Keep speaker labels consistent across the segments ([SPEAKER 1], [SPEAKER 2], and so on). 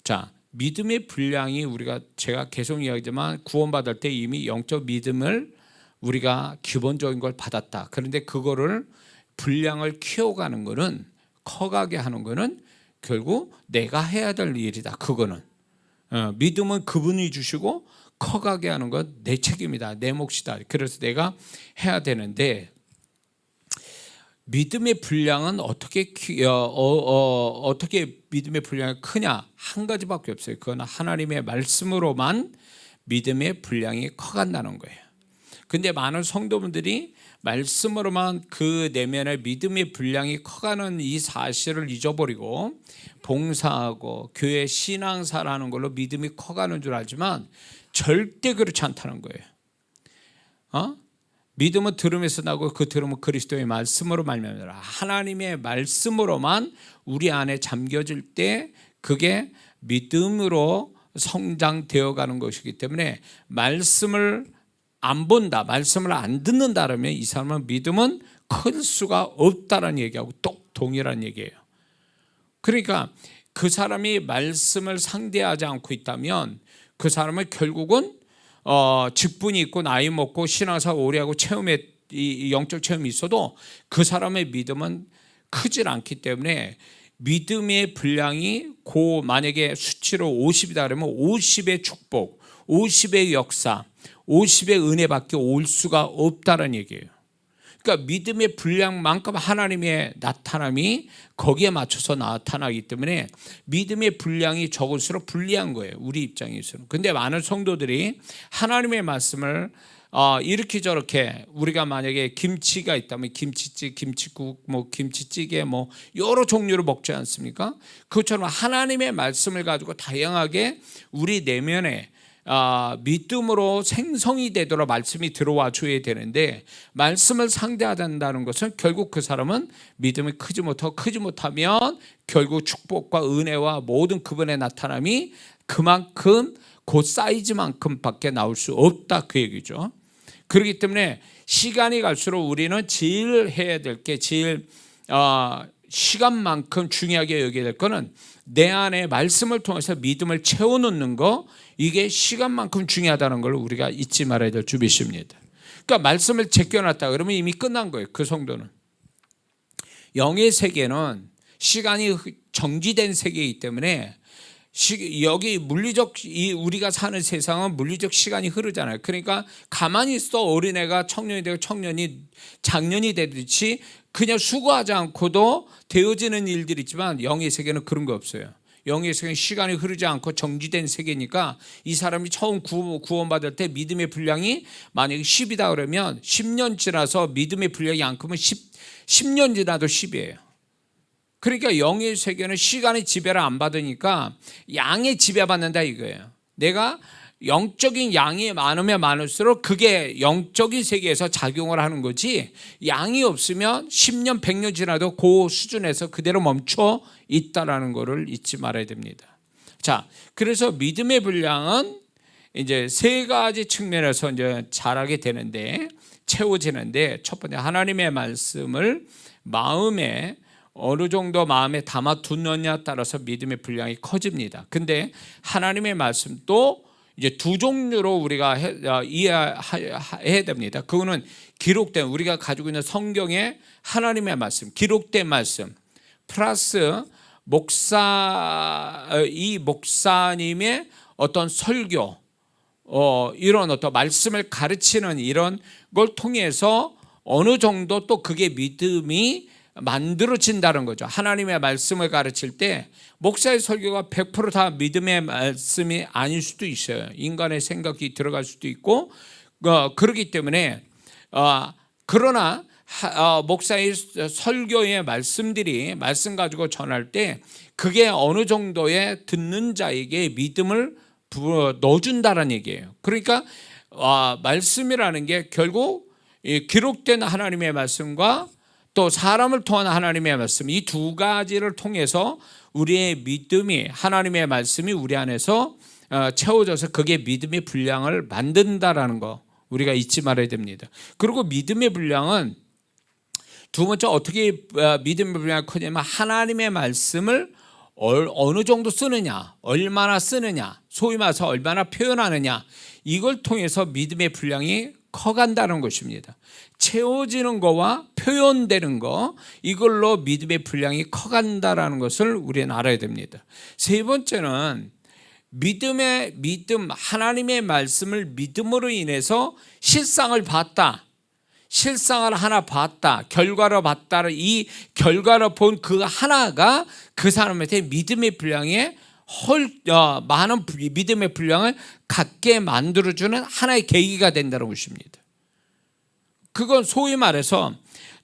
[SPEAKER 1] 자, 믿음의 분량이 제가 계속 이야기하지만 구원받을 때 이미 영적 믿음을 우리가 기본적인 걸 받았다. 그런데 그거를 분량을 키워가는 거는, 커가게 하는 거는 결국 내가 해야 될 일이다. 그거는 믿음은 그분이 주시고 커가게 하는 건 내 책임이다. 내 몫이다. 그래서 내가 해야 되는데, 믿음의 분량은 어떻게 믿음의 분량이 크냐? 한 가지밖에 없어요. 그건 하나님의 말씀으로만 믿음의 분량이 커간다는 거예요. 근데 많은 성도분들이 말씀으로만 그 내면의 믿음의 분량이 커가는 이 사실을 잊어버리고 봉사하고 교회 신앙사라는 걸로 믿음이 커가는 줄 알지만 절대 그렇지 않다는 거예요. 믿음은 들음에서 나고 그 들음은 그리스도의 말씀으로 말미암아. 하나님의 말씀으로만 우리 안에 잠겨질 때 그게 믿음으로 성장되어 가는 것이기 때문에, 말씀을 안 본다, 말씀을 안 듣는다 그러면 이 사람은 믿음은 클 수가 없다라는 얘기하고 똑 동일한 얘기예요. 그러니까 그 사람이 말씀을 상대하지 않고 있다면 그 사람은 결국은 직분이 있고 나이 먹고 신앙사 오래 하고 이 영적 체험이 있어도 그 사람의 믿음은 크질 않기 때문에, 믿음의 분량이 만약에 수치로 50이다 그러면 50의 축복, 50의 역사, 50의 은혜밖에 올 수가 없다는 얘기예요. 그러니까 믿음의 분량만큼 하나님의 나타남이 거기에 맞춰서 나타나기 때문에 믿음의 분량이 적을수록 불리한 거예요, 우리 입장에서는. 근데 많은 성도들이 하나님의 말씀을 이렇게 저렇게, 우리가 만약에 김치가 있다면 김치찌개, 김치국, 김치찌개 여러 종류를 먹지 않습니까? 그것처럼 하나님의 말씀을 가지고 다양하게 우리 내면에 믿음으로 생성이 되도록 말씀이 들어와 줘야 되는데, 말씀을 상대한다는 것은 결국 그 사람은 믿음이 크지 못하면 결국 축복과 은혜와 모든 그분의 나타남이 그만큼 그 사이즈만큼밖에 나올 수 없다, 그 얘기죠. 그렇기 때문에 시간이 갈수록 우리는 제일 해야 될 게, 제일 시간만큼 중요하게 여겨야 될 거는 내 안에 말씀을 통해서 믿음을 채워놓는 거, 이게 시간만큼 중요하다는 걸 우리가 잊지 말아야 될 주비십니다. 그러니까 말씀을 제껴놨다 그러면 이미 끝난 거예요, 그 성도는. 영의 세계는 시간이 정지된 세계이기 때문에, 여기 물리적, 우리가 사는 세상은 물리적 시간이 흐르잖아요. 그러니까 가만히 있어 어린애가 청년이 되고 청년이 장년이 되듯이 그냥 수고하지 않고도 되어지는 일들이 있지만, 영의 세계는 그런 거 없어요. 영의 세계는 시간이 흐르지 않고 정지된 세계니까, 이 사람이 처음 구원받을 때 믿음의 분량이 만약에 10이다 그러면 10년 지나서 믿음의 분량이 안 크면 10년 지나도 10이에요. 그러니까 영의 세계는 시간의 지배를 안 받으니까 양의 지배받는다 이거예요. 내가 영적인 양이 많으면 많을수록 그게 영적인 세계에서 작용을 하는 거지, 양이 없으면 10년 100년 지나도 그 수준에서 그대로 멈춰 있다라는 것을 잊지 말아야 됩니다. 자, 그래서 믿음의 분량은 이제 세 가지 측면에서 이제 자라게 되는데, 채워지는데, 첫 번째 하나님의 말씀을 마음에 어느 정도 마음에 담아두느냐에 따라서 믿음의 분량이 커집니다. 근데 하나님의 말씀도 이제 두 종류로 우리가 이해해야 됩니다. 그거는 기록된, 우리가 가지고 있는 성경의 하나님의 말씀, 기록된 말씀 플러스 이 목사님의 어떤 설교, 이런 어떤 말씀을 가르치는 이런 걸 통해서 어느 정도 또 그게 믿음이 만들어진다는 거죠. 하나님의 말씀을 가르칠 때 목사의 설교가 100% 다 믿음의 말씀이 아닐 수도 있어요. 인간의 생각이 들어갈 수도 있고, 그렇기 때문에 그러나 목사의 설교의 말씀들이 말씀 가지고 전할 때 그게 어느 정도의 듣는 자에게 믿음을 넣어준다는 얘기예요. 그러니까 말씀이라는 게 결국 기록된 하나님의 말씀과 또 사람을 통한 하나님의 말씀, 이 두 가지를 통해서 우리의 믿음이, 하나님의 말씀이 우리 안에서 채워져서 그게 믿음의 분량을 만든다라는 거 우리가 잊지 말아야 됩니다. 그리고 믿음의 분량은 두 번째 어떻게 믿음의 분량이 커지냐면, 하나님의 말씀을 어느 정도 쓰느냐, 얼마나 쓰느냐, 소위 말해서 얼마나 표현하느냐, 이걸 통해서 믿음의 분량이 커간다는 것입니다. 채워지는 거와 표현되는 거, 이걸로 믿음의 분량이 커간다는 것을 우리는 알아야 됩니다. 세 번째는 믿음, 하나님의 말씀을 믿음으로 인해서 실상을 봤다, 실상을 하나 봤다, 결과로 봤다. 이 결과로 본 그 하나가 그 사람한테 믿음의 분량에 많은 믿음의 분량을 갖게 만들어주는 하나의 계기가 된다는 것입니다. 그건 소위 말해서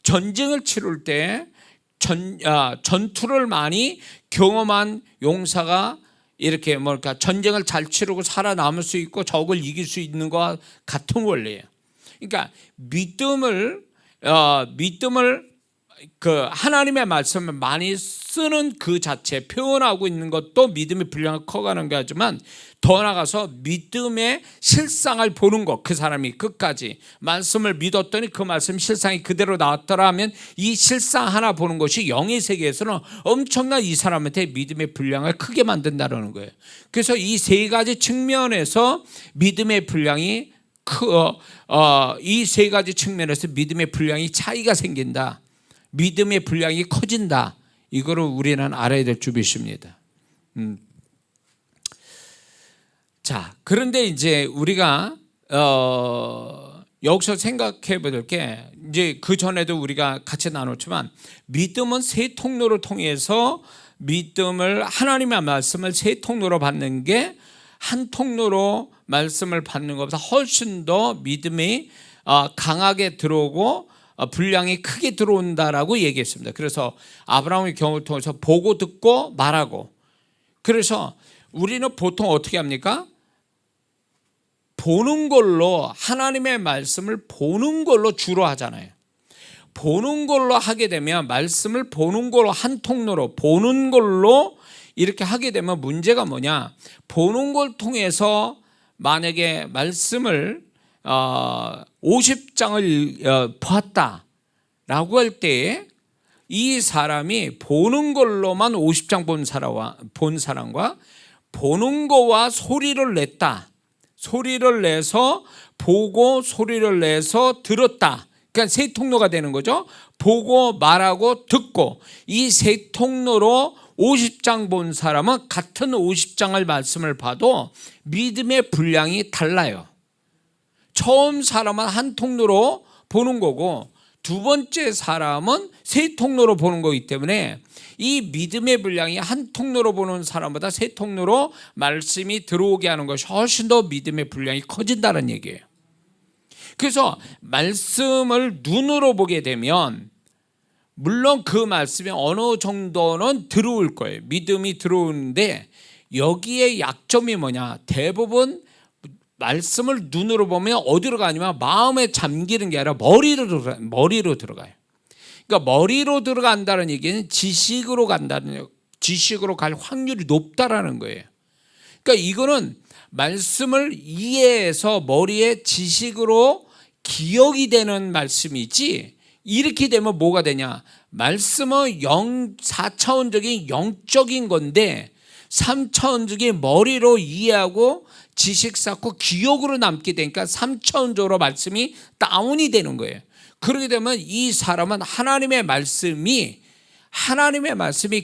[SPEAKER 1] 전쟁을 치룰 때 전투를 많이 경험한 용사가 이렇게 전쟁을 잘 치르고 살아남을 수 있고 적을 이길 수 있는 것과 같은 원리예요. 그러니까 믿음을 그 하나님의 말씀을 많이 쓰는 그 자체, 표현하고 있는 것도 믿음의 분량을 커가는 거지만, 더 나아가서 믿음의 실상을 보는 것, 그 사람이 끝까지 말씀을 믿었더니 그 말씀 실상이 그대로 나왔더라 하면 이 실상 하나 보는 것이 영의 세계에서는 엄청난 이 사람한테 믿음의 분량을 크게 만든다는 거예요. 그래서 이 세 가지 측면에서 믿음의 분량이 이 세 가지 측면에서 믿음의 분량이 차이가 생긴다, 믿음의 분량이 커진다, 이거를 우리는 알아야 될 주빗입니다. 자, 그런데 이제 우리가 여기서 생각해 볼 게, 이제 그 전에도 우리가 같이 나눴지만, 믿음은 세 통로를 통해서 믿음을, 하나님의 말씀을 세 통로로 받는 게 한 통로로 말씀을 받는 것보다 훨씬 더 믿음이 강하게 들어오고 분량이 크게 들어온다라고 얘기했습니다. 그래서 아브라함의 경우를 통해서 보고 듣고 말하고, 그래서 우리는 보통 어떻게 합니까? 보는 걸로, 하나님의 말씀을 보는 걸로 주로 하잖아요. 보는 걸로 하게 되면, 말씀을 보는 걸로, 한 통로로 보는 걸로 이렇게 하게 되면 문제가 뭐냐, 보는 걸 통해서 만약에 말씀을 50장을 보았다라고 할 때, 이 사람이 보는 걸로만 50장 본 사람과 보는 거와 소리를 냈다, 소리를 내서 보고 소리를 내서 들었다, 그러니까 세 통로가 되는 거죠. 보고 말하고 듣고, 이 세 통로로 50장 본 사람은 같은 50장을 말씀을 봐도 믿음의 분량이 달라요. 처음 사람은 한 통로로 보는 거고, 두 번째 사람은 세 통로로 보는 거기 때문에 이 믿음의 분량이 한 통로로 보는 사람보다 세 통로로 말씀이 들어오게 하는 것이 훨씬 더 믿음의 분량이 커진다는 얘기예요. 그래서 말씀을 눈으로 보게 되면 물론 그 말씀이 어느 정도는 들어올 거예요. 믿음이 들어오는데, 여기에 약점이 뭐냐, 대부분 말씀을 눈으로 보면 어디로 가냐면 마음에 잠기는 게 아니라 머리로 들어가요. 그러니까 머리로 들어간다는 얘기는 지식으로 갈 확률이 높다라는 거예요. 그러니까 이거는 말씀을 이해해서 머리에 지식으로 기억이 되는 말씀이지, 이렇게 되면 뭐가 되냐, 말씀은 4차원적인 영적인 건데 3차원적인 머리로 이해하고 지식 쌓고 기억으로 남게 되니까 3차원적으로 말씀이 다운이 되는 거예요. 그렇게 되면 이 사람은 하나님의 말씀이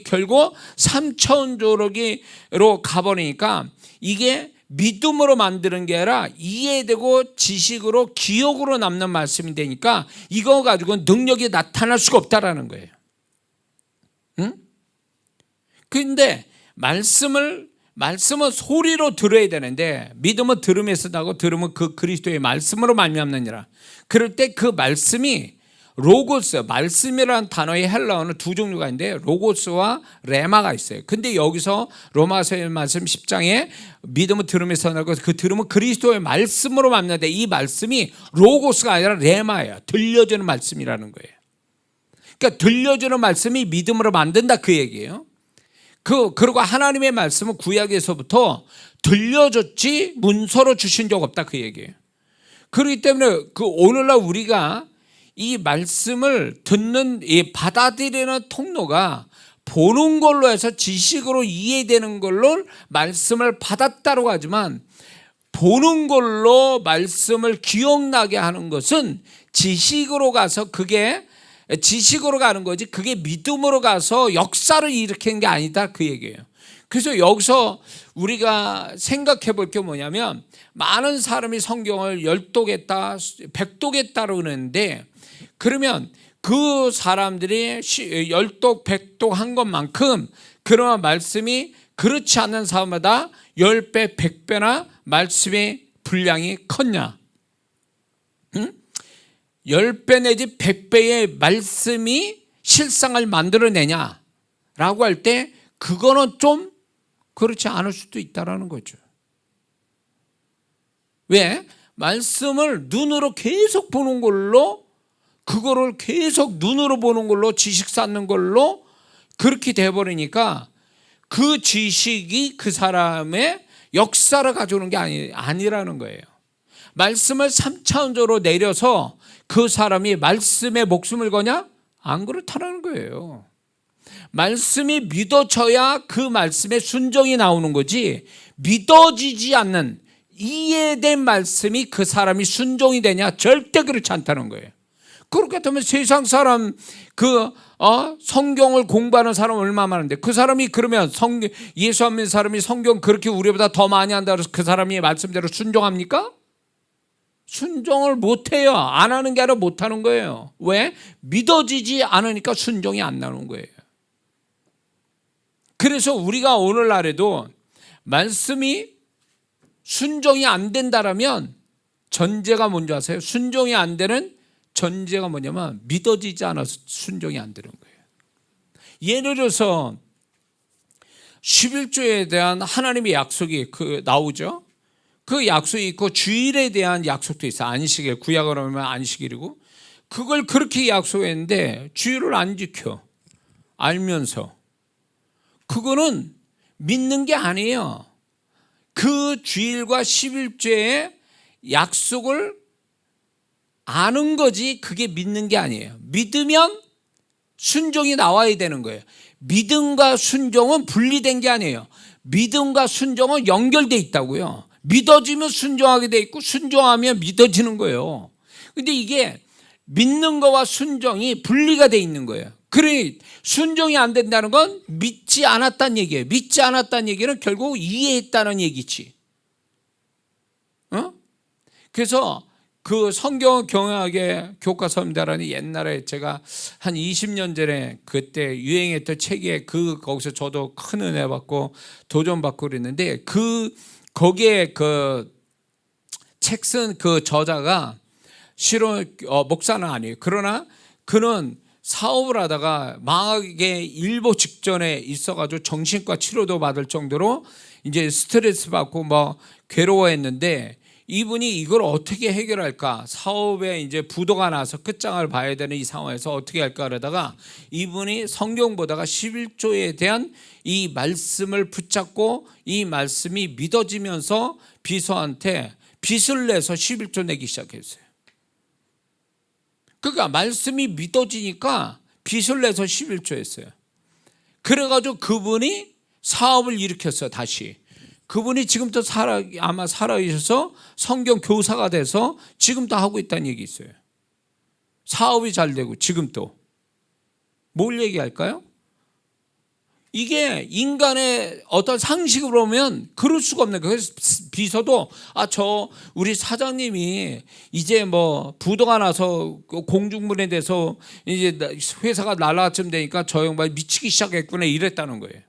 [SPEAKER 1] 결국 3차원적으로 가버리니까 이게 믿음으로 만드는 게 아니라 이해되고 지식으로 기억으로 남는 말씀이 되니까 이거 가지고 능력이 나타날 수가 없다라는 거예요. 그런데 말씀은 소리로 들어야 되는데, 믿음은 들음에서 나고 들음은 그 그리스도의 말씀으로 말미암느니라. 그럴 때 그 말씀이 로고스, 말씀이라는 단어의 헬라어는 두 종류가 있는데 로고스와 레마가 있어요. 근데 여기서 로마서의 말씀 10장에 믿음은 들음에서 나고 그 들음은 그리스도의 말씀으로 만나는데, 이 말씀이 로고스가 아니라 레마예요. 들려주는 말씀이라는 거예요. 그러니까 들려주는 말씀이 믿음으로 만든다, 그 얘기예요. 그리고 하나님의 말씀은 구약에서부터 들려줬지 문서로 주신 적 없다, 그 얘기예요. 그렇기 때문에 오늘날 우리가 이 말씀을 듣는, 이 받아들이는 통로가 보는 걸로 해서 지식으로 이해되는 걸로 말씀을 받았다고 하지만 보는 걸로 말씀을 기억나게 하는 것은 지식으로 가서 그게 지식으로 가는 거지 그게 믿음으로 가서 역사를 일으키는 게 아니다 그 얘기예요. 그래서 여기서 우리가 생각해 볼 게 뭐냐면 많은 사람이 성경을 10독했다 100독했다 그러는데 그러면 그 사람들이 10독 100독 한 것만큼 그러한 말씀이 그렇지 않는 사람마다 10배 100배나 말씀의 분량이 컸냐? 10배 내지 100배의 말씀이 실상을 만들어내냐라고 할 때 그거는 좀 그렇지 않을 수도 있다라는 거죠. 왜? 말씀을 눈으로 계속 보는 걸로 그거를 계속 눈으로 보는 걸로 지식 쌓는 걸로 그렇게 돼버리니까 그 지식이 그 사람의 역사를 가져오는 게 아니라는 거예요. 말씀을 3차원적으로 내려서 그 사람이 말씀에 목숨을 거냐? 안 그렇다는 거예요. 말씀이 믿어져야 그 말씀에 순종이 나오는 거지 믿어지지 않는 이해된 말씀이 그 사람이 순종이 되냐? 절대 그렇지 않다는 거예요. 그렇게 되면 세상 사람 성경을 공부하는 사람 얼마나 많은데 그 사람이 그러면 예수 안 믿는 사람이 성경 그렇게 우리보다 더 많이 한다고 해서 그 사람이 말씀대로 순종합니까? 순종을 못해요. 안 하는 게 아니라 못하는 거예요. 왜? 믿어지지 않으니까 순종이 안 나오는 거예요. 그래서 우리가 오늘날에도 말씀이 순종이 안 된다라면 전제가 뭔지 아세요? 순종이 안 되는 전제가 뭐냐면 믿어지지 않아서 순종이 안 되는 거예요. 예를 들어서 11조에 대한 하나님의 약속이 나오죠. 그 약속이 있고 주일에 대한 약속도 있어요. 안식일, 구약으로 하면 안식일이고 그걸 그렇게 약속했는데 주일을 안 지켜 알면서 그거는 믿는 게 아니에요. 그 주일과 11조의 약속을 아는 거지 그게 믿는 게 아니에요. 믿으면 순종이 나와야 되는 거예요. 믿음과 순종은 분리된 게 아니에요. 믿음과 순종은 연결돼 있다고요. 믿어지면 순종하게 돼 있고 순종하면 믿어지는 거예요. 근데 이게 믿는 거와 순종이 분리가 돼 있는 거예요. 그래 순종이 안 된다는 건 믿지 않았다는 얘기예요. 믿지 않았다는 얘기는 결국 이해했다는 얘기지. 그래서 그 성경 경영학의 교과서입니다라는 옛날에 제가 한 20년 전에 그때 유행했던 책에 거기서 저도 큰 은혜 받고 도전 받고 그랬는데 거기에 그 책 쓴 그 저자가 실은 목사는 아니에요. 그러나 그는 사업을 하다가 망하게 일보 직전에 있어가지고 정신과 치료도 받을 정도로 이제 스트레스 받고 뭐 괴로워했는데 이분이 이걸 어떻게 해결할까? 사업에 이제 부도가 나서 끝장을 봐야 되는 이 상황에서 어떻게 할까 그러다가 이분이 성경 보다가 11조에 대한 이 말씀을 붙잡고 이 말씀이 믿어지면서 비서한테 빚을 내서 11조 내기 시작했어요. 그러니까 말씀이 믿어지니까 빚을 내서 11조 했어요. 그래가지고 그분이 사업을 일으켰어요. 다시. 그분이 지금도 아마 살아계셔서 성경 교사가 돼서 지금도 하고 있다는 얘기 있어요. 사업이 잘 되고 지금도. 뭘 얘기할까요? 이게 인간의 어떤 상식으로 보면 그럴 수가 없는 거예요. 그래서 비서도 우리 사장님이 이제 뭐 부도가 나서 공중분해 돼서 이제 회사가 날라쯤 되니까 저 양반이 미치기 시작했구나 이랬다는 거예요.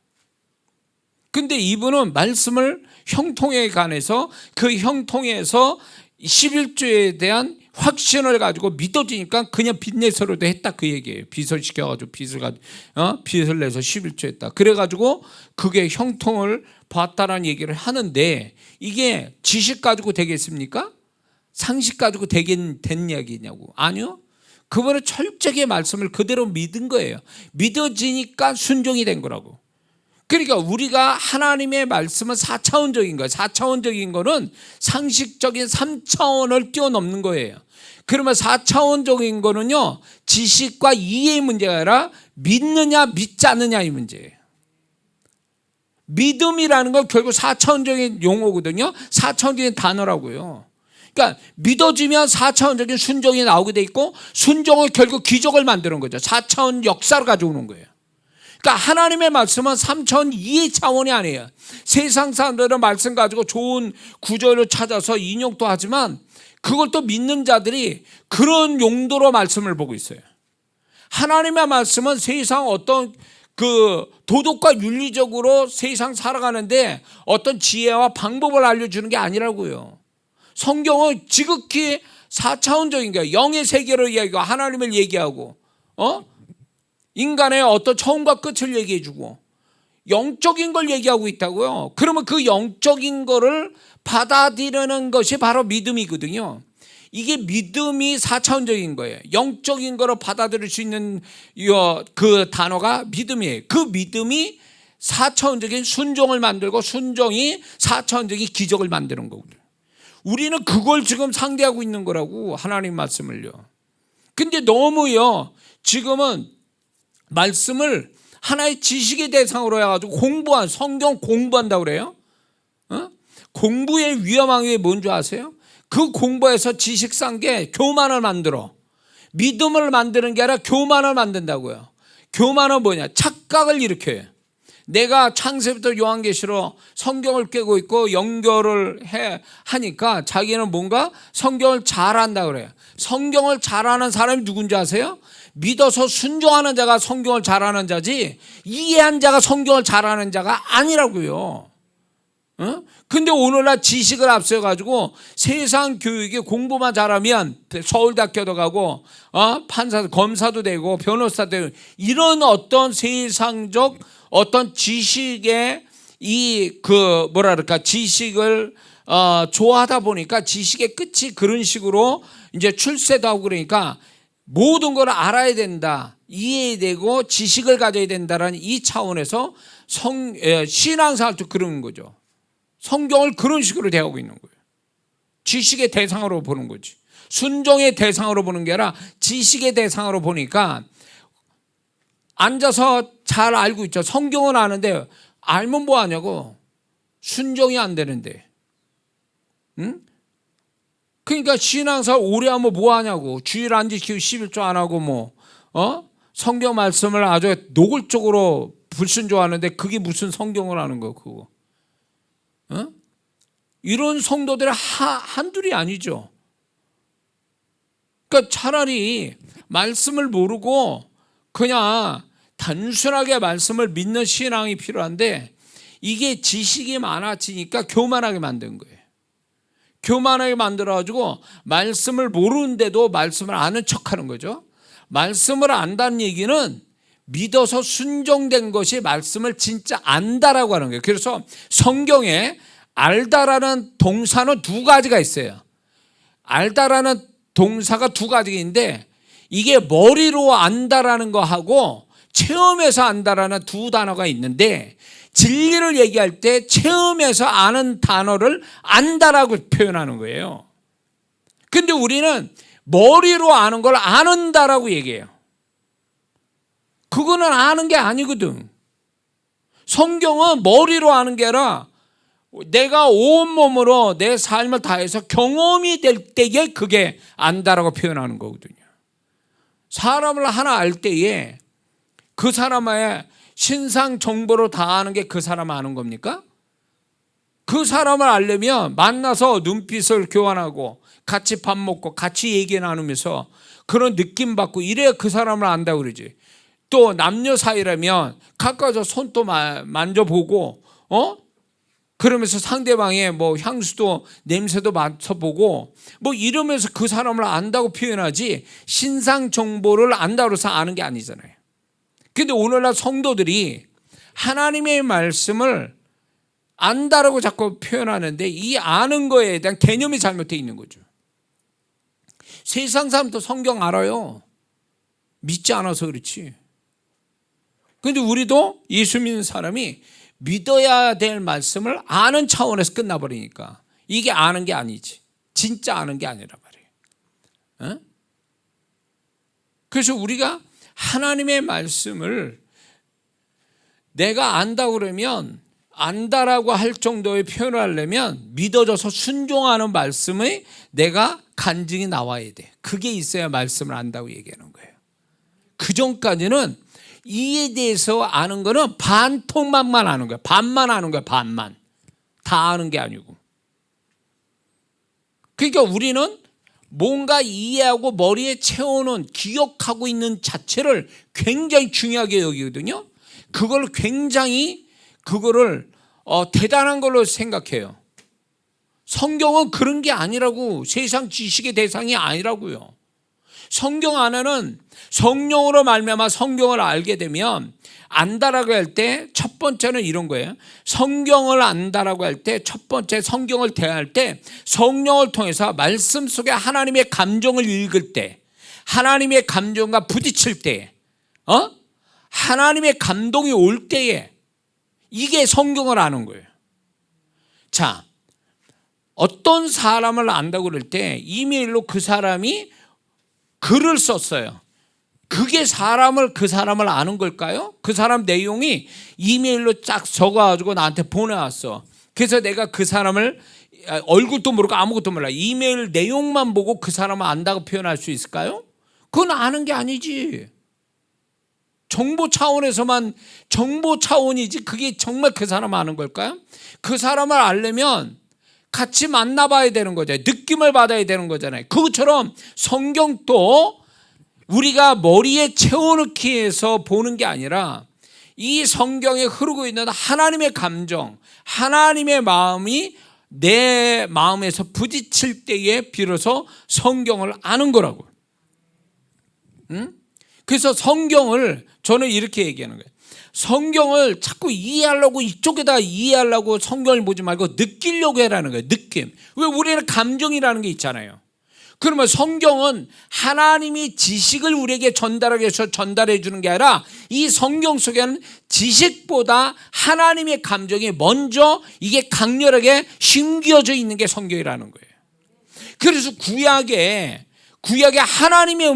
[SPEAKER 1] 근데 이분은 말씀을 형통에 관해서 그 형통에서 11조에 대한 확신을 가지고 믿어지니까 그냥 빚내서라도 했다 그 얘기예요. 빚을 시켜가지고 빚을 내서 11조 했다. 그래가지고 그게 형통을 봤다라는 얘기를 하는데 이게 지식 가지고 되겠습니까? 상식 가지고 된 이야기냐고. 아니요. 그분은 철저하게 말씀을 그대로 믿은 거예요. 믿어지니까 순종이 된 거라고. 그러니까 우리가 하나님의 말씀은 4차원적인 거예요. 4차원적인 거는 상식적인 3차원을 뛰어넘는 거예요. 그러면 4차원적인 거는요, 지식과 이해의 문제가 아니라 믿느냐 믿지 않느냐 이 문제예요. 믿음이라는 건 결국 4차원적인 용어거든요. 4차원적인 단어라고요. 그러니까 믿어지면 4차원적인 순종이 나오게 돼 있고, 순종은 결국 기적을 만드는 거죠. 4차원 역사를 가져오는 거예요. 그러니까 하나님의 말씀은 3차원 이해 차원이 아니에요. 세상 사람들은 말씀 가지고 좋은 구절을 찾아서 인용도 하지만 그걸 또 믿는 자들이 그런 용도로 말씀을 보고 있어요. 하나님의 말씀은 세상 어떤 그 도덕과 윤리적으로 세상 살아가는데 어떤 지혜와 방법을 알려주는 게 아니라고요. 성경은 지극히 4차원적인 거예요. 영의 세계를 얘기하고 하나님을 얘기하고 인간의 어떤 처음과 끝을 얘기해 주고 영적인 걸 얘기하고 있다고요. 그러면 그 영적인 거를 받아들이는 것이 바로 믿음이거든요. 이게 믿음이 4차원적인 거예요. 영적인 거를 받아들일 수 있는 그 단어가 믿음이에요. 그 믿음이 4차원적인 순종을 만들고, 순종이 4차원적인 기적을 만드는 거거든요. 우리는 그걸 지금 상대하고 있는 거라고, 하나님 말씀을요. 근데 너무요, 지금은 말씀을 하나의 지식의 대상으로 해가지고 성경 공부한다고 그래요. 공부의 위험한 게 뭔지 아세요? 그 공부에서 지식 산 게 교만을 만들어. 믿음을 만드는 게 아니라 교만을 만든다고요. 교만은 뭐냐? 착각을 일으켜요. 내가 창세부터 요한계시로 성경을 꿰고 있고 연결을 하니까 자기는 뭔가 성경을 잘한다 그래요. 성경을 잘하는 사람이 누군지 아세요? 믿어서 순종하는 자가 성경을 잘하는 자지, 이해한 자가 성경을 잘하는 자가 아니라고요. 근데 오늘날 지식을 앞세워가지고 세상 교육에 공부만 잘하면 서울대학교도 가고 판사, 검사도 되고 변호사도 되고, 이런 어떤 세상적 어떤 지식의 지식을 좋아하다 보니까 지식의 끝이 그런 식으로 이제 출세도 하고, 그러니까 모든 걸 알아야 된다, 이해해야 되고 지식을 가져야 된다라는 이 차원에서 신앙생활도 그런 거죠. 성경을 그런 식으로 대하고 있는 거예요. 지식의 대상으로 보는 거지. 순종의 대상으로 보는 게 아니라 지식의 대상으로 보니까 앉아서 잘 알고 있죠. 성경은 아는데 알면 뭐 하냐고. 순종이 안 되는데. 응? 그러니까 신앙생활 오래 하면 뭐 하냐고. 주일 안 지키고 11조 안 하고 성경 말씀을 아주 노골적으로 불순종하는데 그게 무슨 성경을 하는 거 그거. 이런 성도들이 한둘이 아니죠. 그러니까 차라리 말씀을 모르고 그냥 단순하게 말씀을 믿는 신앙이 필요한데, 이게 지식이 많아지니까 교만하게 만든 거예요. 교만하게 만들어가지고 말씀을 모르는데도 말씀을 아는 척하는 거죠. 말씀을 안다는 얘기는 믿어서 순종된 것이 말씀을 진짜 안다라고 하는 거예요. 그래서 성경에 알다라는 동사는 두 가지가 있어요. 알다라는 동사가 두 가지가 있는데, 이게 머리로 안다라는 거하고 체험해서 안다라는 두 단어가 있는데, 진리를 얘기할 때 체험해서 아는 단어를 안다라고 표현하는 거예요. 근데 우리는 머리로 아는 걸 아는다라고 얘기해요. 그거는 아는 게 아니거든. 성경은 머리로 아는 게 아니라 내가 온몸으로 내 삶을 다해서 경험이 될 때에 그게 안다라고 표현하는 거거든요. 사람을 하나 알 때에 그 사람의 신상 정보로 다 아는 게 그 사람 아는 겁니까? 그 사람을 알려면 만나서 눈빛을 교환하고 같이 밥 먹고 같이 얘기 나누면서 그런 느낌 받고 이래야 그 사람을 안다고 그러지. 또 남녀 사이라면 가까워서 손도 만져보고 그러면서 상대방의 향수도 냄새도 맡아보고 이러면서 그 사람을 안다고 표현하지, 신상 정보를 안다고 해서 아는 게 아니잖아요. 근데 오늘날 성도들이 하나님의 말씀을 안다라고 자꾸 표현하는데, 이 아는 거에 대한 개념이 잘못되어 있는 거죠. 세상 사람도 성경 알아요. 믿지 않아서 그렇지. 근데 우리도 예수 믿는 사람이 믿어야 될 말씀을 아는 차원에서 끝나버리니까 이게 아는 게 아니지. 진짜 아는 게 아니라 말이에요. 어? 그래서 우리가 하나님의 말씀을 내가 안다 그러면 안다라고 할 정도의 표현을 하려면 믿어져서 순종하는 말씀의 내가 간증이 나와야 돼. 그게 있어야 말씀을 안다고 얘기하는 거예요. 그 전까지는 이에 대해서 아는 거는 반통만만 아는 거야. 반만 아는 거야. 반만. 다 아는 게 아니고. 그러니까 우리는 뭔가 이해하고 머리에 채워놓은 기억하고 있는 자체를 굉장히 중요하게 여기거든요. 그걸 굉장히 대단한 걸로 생각해요. 성경은 그런 게 아니라고. 세상 지식의 대상이 아니라고요. 성경 안에는 성령으로 말미암아 성경을 알게 되면 안다라고 할 때 첫 번째는 이런 거예요. 성경을 안다라고 할 때 첫 번째 성경을 대할 때 성령을 통해서 말씀 속에 하나님의 감정을 읽을 때 하나님의 감정과 부딪힐 때 하나님의 감동이 올 때에 이게 성경을 아는 거예요. 자, 어떤 사람을 안다고 그럴 때 이메일로 그 사람이 글을 썼어요. 그게 그 사람을 아는 걸까요? 그 사람 내용이 이메일로 쫙 적어가지고 나한테 보내왔어. 그래서 내가 그 사람을 얼굴도 모르고 아무것도 몰라. 이메일 내용만 보고 그 사람을 안다고 표현할 수 있을까요? 그건 아는 게 아니지. 정보 차원이지 그게 정말 그 사람 아는 걸까요? 그 사람을 알려면 같이 만나봐야 되는 거잖아요. 느낌을 받아야 되는 거잖아요. 그것처럼 성경도 우리가 머리에 채워넣기 위해서 보는 게 아니라 이 성경에 흐르고 있는 하나님의 감정, 하나님의 마음이 내 마음에서 부딪힐 때에 비로소 성경을 아는 거라고. 그래서 성경을 저는 이렇게 얘기하는 거예요. 성경을 자꾸 이해하려고 이쪽에다 이해하려고 성경을 보지 말고 느끼려고 해라는 거예요. 느낌. 왜 우리는 감정이라는 게 있잖아요. 그러면 성경은 하나님이 지식을 우리에게 전달하기 위해서 전달해 주는 게 아니라 이 성경 속에는 지식보다 하나님의 감정이 먼저 이게 강렬하게 심겨져 있는 게 성경이라는 거예요. 그래서 구약에 하나님의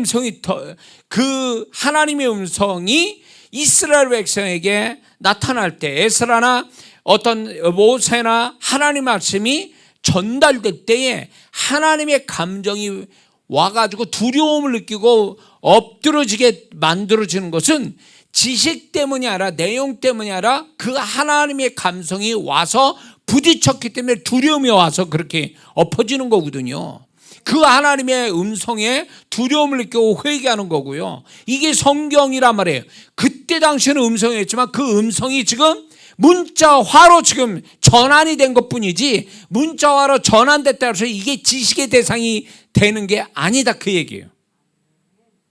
[SPEAKER 1] 음성이 이스라엘 백성에게 나타날 때 에스라나 어떤 모세나 하나님 말씀이 전달될 때에 하나님의 감정이 와가지고 두려움을 느끼고 엎드러지게 만들어지는 것은 지식 때문이 아니라 내용 때문이 아니라 그 하나님의 감성이 와서 부딪혔기 때문에 두려움이 와서 그렇게 엎어지는 거거든요. 그 하나님의 음성에 두려움을 느끼고 회개하는 거고요. 이게 성경이란 말이에요. 그때 당시에는 음성이었지만 그 음성이 지금 문자화로 지금 전환이 된 것뿐이지 문자화로 전환됐다고 해서 이게 지식의 대상이 되는 게 아니다 그 얘기예요.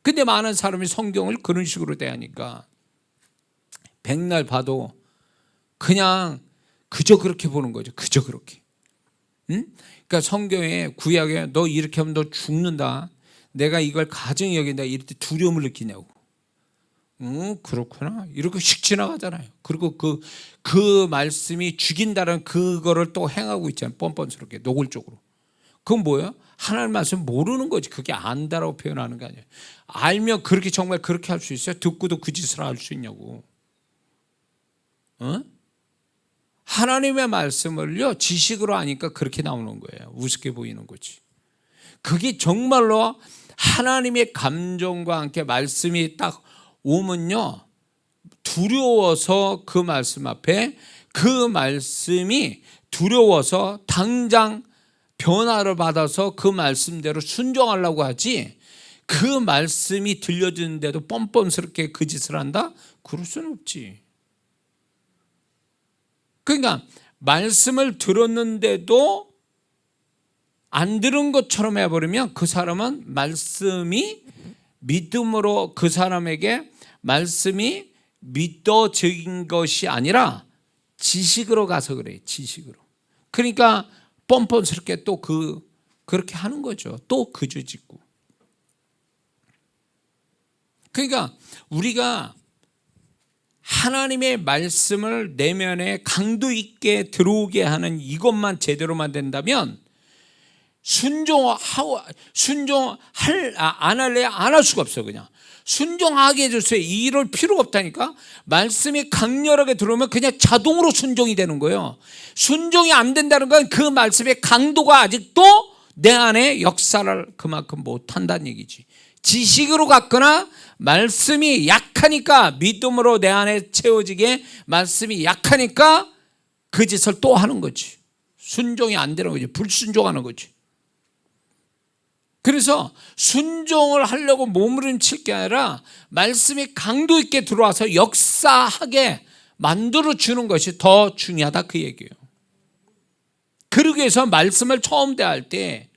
[SPEAKER 1] 근데 많은 사람이 성경을 그런 식으로 대하니까 백날 봐도 그냥 그저 그렇게 보는 거죠. 그저 그렇게. 그러니까 성경에 구약에 너 이렇게 하면 너 죽는다. 내가 이걸 가정이 여긴다. 이럴 때 두려움을 느끼냐고. 그렇구나. 이렇게 씩 지나가잖아요. 그리고 그 말씀이 죽인다는 그거를 또 행하고 있잖아요. 뻔뻔스럽게 노골적으로. 그건 뭐예요? 하나님 말씀 모르는 거지. 그게 안다라고 표현하는 게 아니에요. 알면 그렇게 정말 그렇게 할 수 있어요? 듣고도 그 짓을 할 수 있냐고. 하나님의 말씀을요 지식으로 하니까 그렇게 나오는 거예요. 우습게 보이는 거지. 그게 정말로 하나님의 감정과 함께 말씀이 딱 오면요 두려워서 그 말씀 앞에 그 말씀이 두려워서 당장 변화를 받아서 그 말씀대로 순종하려고 하지 그 말씀이 들려주는데도 뻔뻔스럽게 그 짓을 한다? 그럴 수는 없지. 그러니까 말씀을 들었는데도 안 들은 것처럼 해버리면 그 사람은 말씀이 믿음으로 그 사람에게 말씀이 믿어진 것이 아니라 지식으로 가서 그래. 지식으로. 그러니까 뻔뻔스럽게 또 그렇게 하는 거죠. 또 그저 짓고. 그러니까 우리가 하나님의 말씀을 내면에 강도 있게 들어오게 하는 이것만 제대로만 된다면 안 할래 안 할 수가 없어. 그냥 순종하게 해줬어요. 이럴 필요가 없다니까. 말씀이 강렬하게 들어오면 그냥 자동으로 순종이 되는 거예요. 순종이 안 된다는 건 그 말씀의 강도가 아직도 내 안에 역사를 그만큼 못한다는 얘기지. 지식으로 갔거나 말씀이 약하니까, 믿음으로 내 안에 채워지게 말씀이 약하니까 그 짓을 또 하는 거지. 순종이 안 되는 거지. 불순종하는 거지. 그래서 순종을 하려고 몸부림칠 게 아니라 말씀이 강도 있게 들어와서 역사하게 만들어주는 것이 더 중요하다, 그 얘기예요. 그러기 위해서 말씀을 처음 대할 때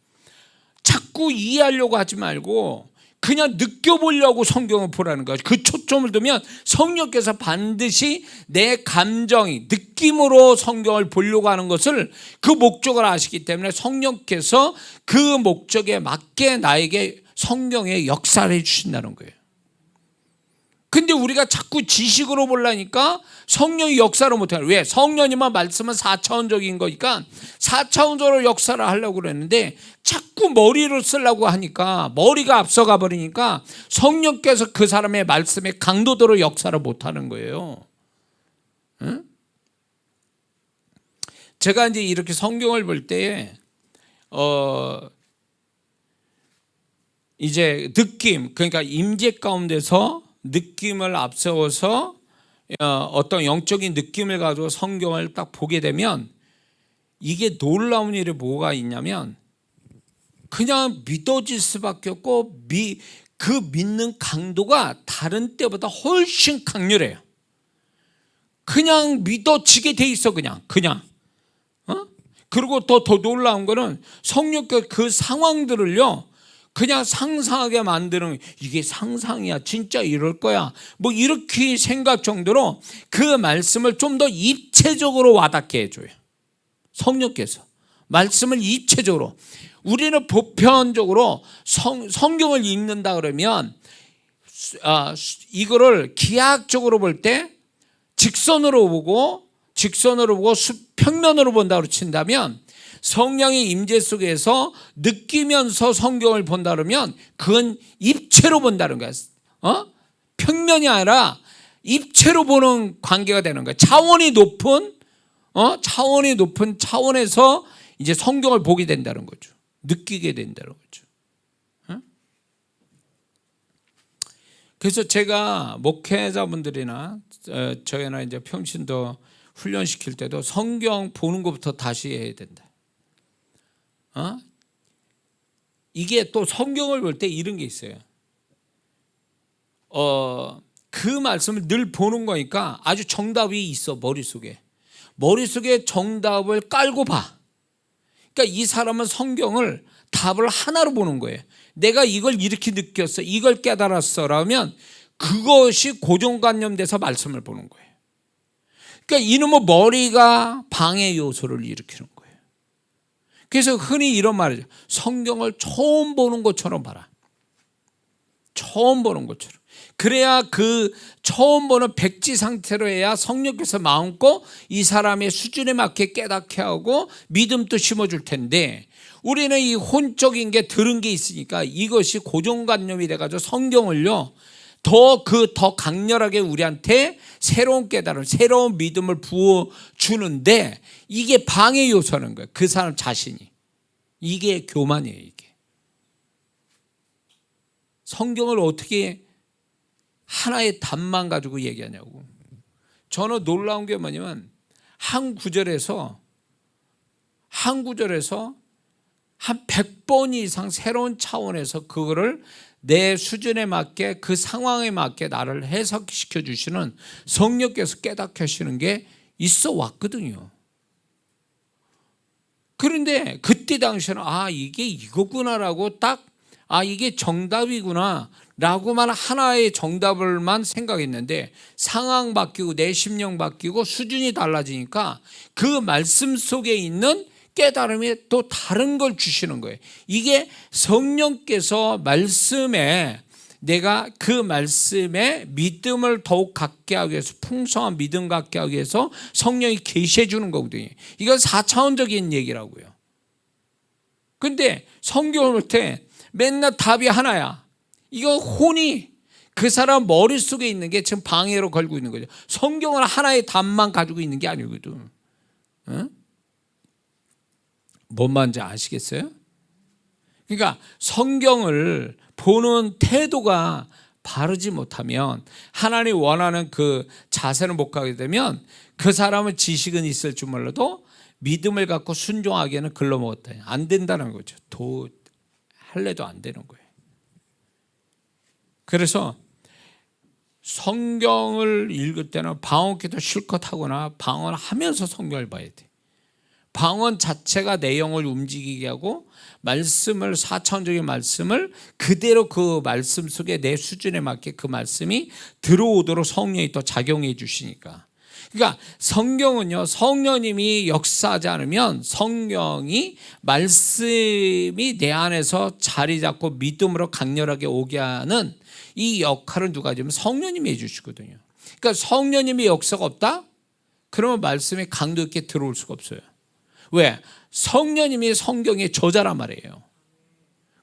[SPEAKER 1] 자꾸 이해하려고 하지 말고 그냥 느껴보려고 성경을 보라는 거예요. 그 초점을 두면 성령께서 반드시 내 감정이 느낌으로 성경을 보려고 하는 것을, 그 목적을 아시기 때문에 성령께서 그 목적에 맞게 나에게 성경의 역사를 해주신다는 거예요. 근데 우리가 자꾸 지식으로 보려니까 성령이 역사를 못해요. 왜? 성령님만 말씀은 4차원적인 거니까 4차원적으로 역사를 하려고 그랬는데 자꾸 머리를 쓰려고 하니까 머리가 앞서가 버리니까 성령께서 그 사람의 말씀의 강도대로 역사를 못하는 거예요. 응? 제가 이제 이렇게 성경을 볼 때에 이제 느낌, 그러니까 임재 가운데서 느낌을 앞세워서 어떤 영적인 느낌을 가지고 성경을 딱 보게 되면 이게 놀라운 일이 뭐가 있냐면 그냥 믿어질 수밖에 없고 그 믿는 강도가 다른 때보다 훨씬 강렬해요. 그냥 믿어지게 돼 있어. 그냥 그리고 더 놀라운 거는 성령께서 그 상황들을요 그냥 상상하게 만드는, 이게 상상이야 진짜 이럴 거야 뭐 이렇게 생각 정도로 그 말씀을 좀 더 입체적으로 와닿게 해줘요. 성령께서 말씀을 입체적으로. 우리는 보편적으로 성경을 읽는다 그러면 이거를 기하학적으로 볼 때 직선으로 보고 평면으로 본다고 친다면, 성령의 임재 속에서 느끼면서 성경을 본다 그러면 그건 입체로 본다는 거야. 평면이 아니라 입체로 보는 관계가 되는 거야. 차원이 높은 차원에서 이제 성경을 보게 된다는 거죠. 느끼게 된다는 거죠. 그래서 제가 목회자분들이나 저희나 이제 평신도 훈련시킬 때도 성경 보는 것부터 다시 해야 된다. 이게 또 성경을 볼 때 이런 게 있어요. 그 말씀을 늘 보는 거니까 아주 정답이 있어. 머릿속에 정답을 깔고 봐. 그러니까 이 사람은 성경을 답을 하나로 보는 거예요. 내가 이걸 이렇게 느꼈어, 이걸 깨달았어 라면 그것이 고정관념돼서 말씀을 보는 거예요. 그러니까 이놈의 머리가 방해 요소를 일으키는 거예요. 그래서 흔히 이런 말이죠. 성경을 처음 보는 것처럼 봐라. 처음 보는 것처럼. 그래야 그 처음 보는 백지 상태로 해야 성령께서 마음껏 이 사람의 수준에 맞게 깨닫게 하고 믿음도 심어줄 텐데, 우리는 이 혼적인 게 들은 게 있으니까 이것이 고정관념이 돼가지고 성경을요 더 강렬하게 우리한테 새로운 깨달음, 새로운 믿음을 부어주는데 이게 방해 요소는 거예요. 그 사람 자신이. 이게 교만이에요. 이게 성경을 어떻게 하나의 답만 가지고 얘기하냐고. 저는 놀라운 게 뭐냐면 한 구절에서 한 100번 이상 새로운 차원에서 그거를 내 수준에 맞게, 그 상황에 맞게 나를 해석시켜 주시는 성령께서 깨닫게 하시는 게 있어 왔거든요. 그런데 그때 당시에는 이게 이거구나라고 딱 이게 정답이구나 라고만 하나의 정답을만 생각했는데, 상황 바뀌고 내 심령 바뀌고 수준이 달라지니까 그 말씀 속에 있는 깨달음이 또 다른 걸 주시는 거예요. 이게 성령께서 말씀에, 내가 그 말씀에 믿음을 더욱 갖게 하기 위해서, 풍성한 믿음 갖게 하기 위해서 성령이 계시해 주는 거거든요. 이건 4차원적인 얘기라고요. 근데 성경을 볼 때 맨날 답이 하나야. 이거 혼이 그 사람 머릿속에 있는 게 지금 방해로 걸고 있는 거죠. 성경은 하나의 답만 가지고 있는 게 아니거든. 응? 뭔 말인지 아시겠어요? 그러니까 성경을 보는 태도가 바르지 못하면, 하나님 원하는 그 자세를 못 가게 되면 그 사람은 지식은 있을 줄 몰라도 믿음을 갖고 순종하기에는 글러먹었다. 안 된다는 거죠. 할래도 안 되는 거예요. 그래서 성경을 읽을 때는 방언기도 실컷 하거나 방언하면서 성경을 봐야 돼. 방언 자체가 내용을 움직이게 하고 말씀을, 사천적인 말씀을 그대로 그 말씀 속에 내 수준에 맞게 그 말씀이 들어오도록 성령이 또 작용해 주시니까. 그러니까 성경은요, 성령님이 역사하지 않으면 성경이 말씀이 내 안에서 자리 잡고 믿음으로 강렬하게 오게 하는 이 역할은 누가 하냐면 성령님이 해주시거든요. 그러니까 성령님의 역사가 없다? 그러면 말씀이 강도 있게 들어올 수가 없어요. 왜? 성령님이 성경의 저자란 말이에요.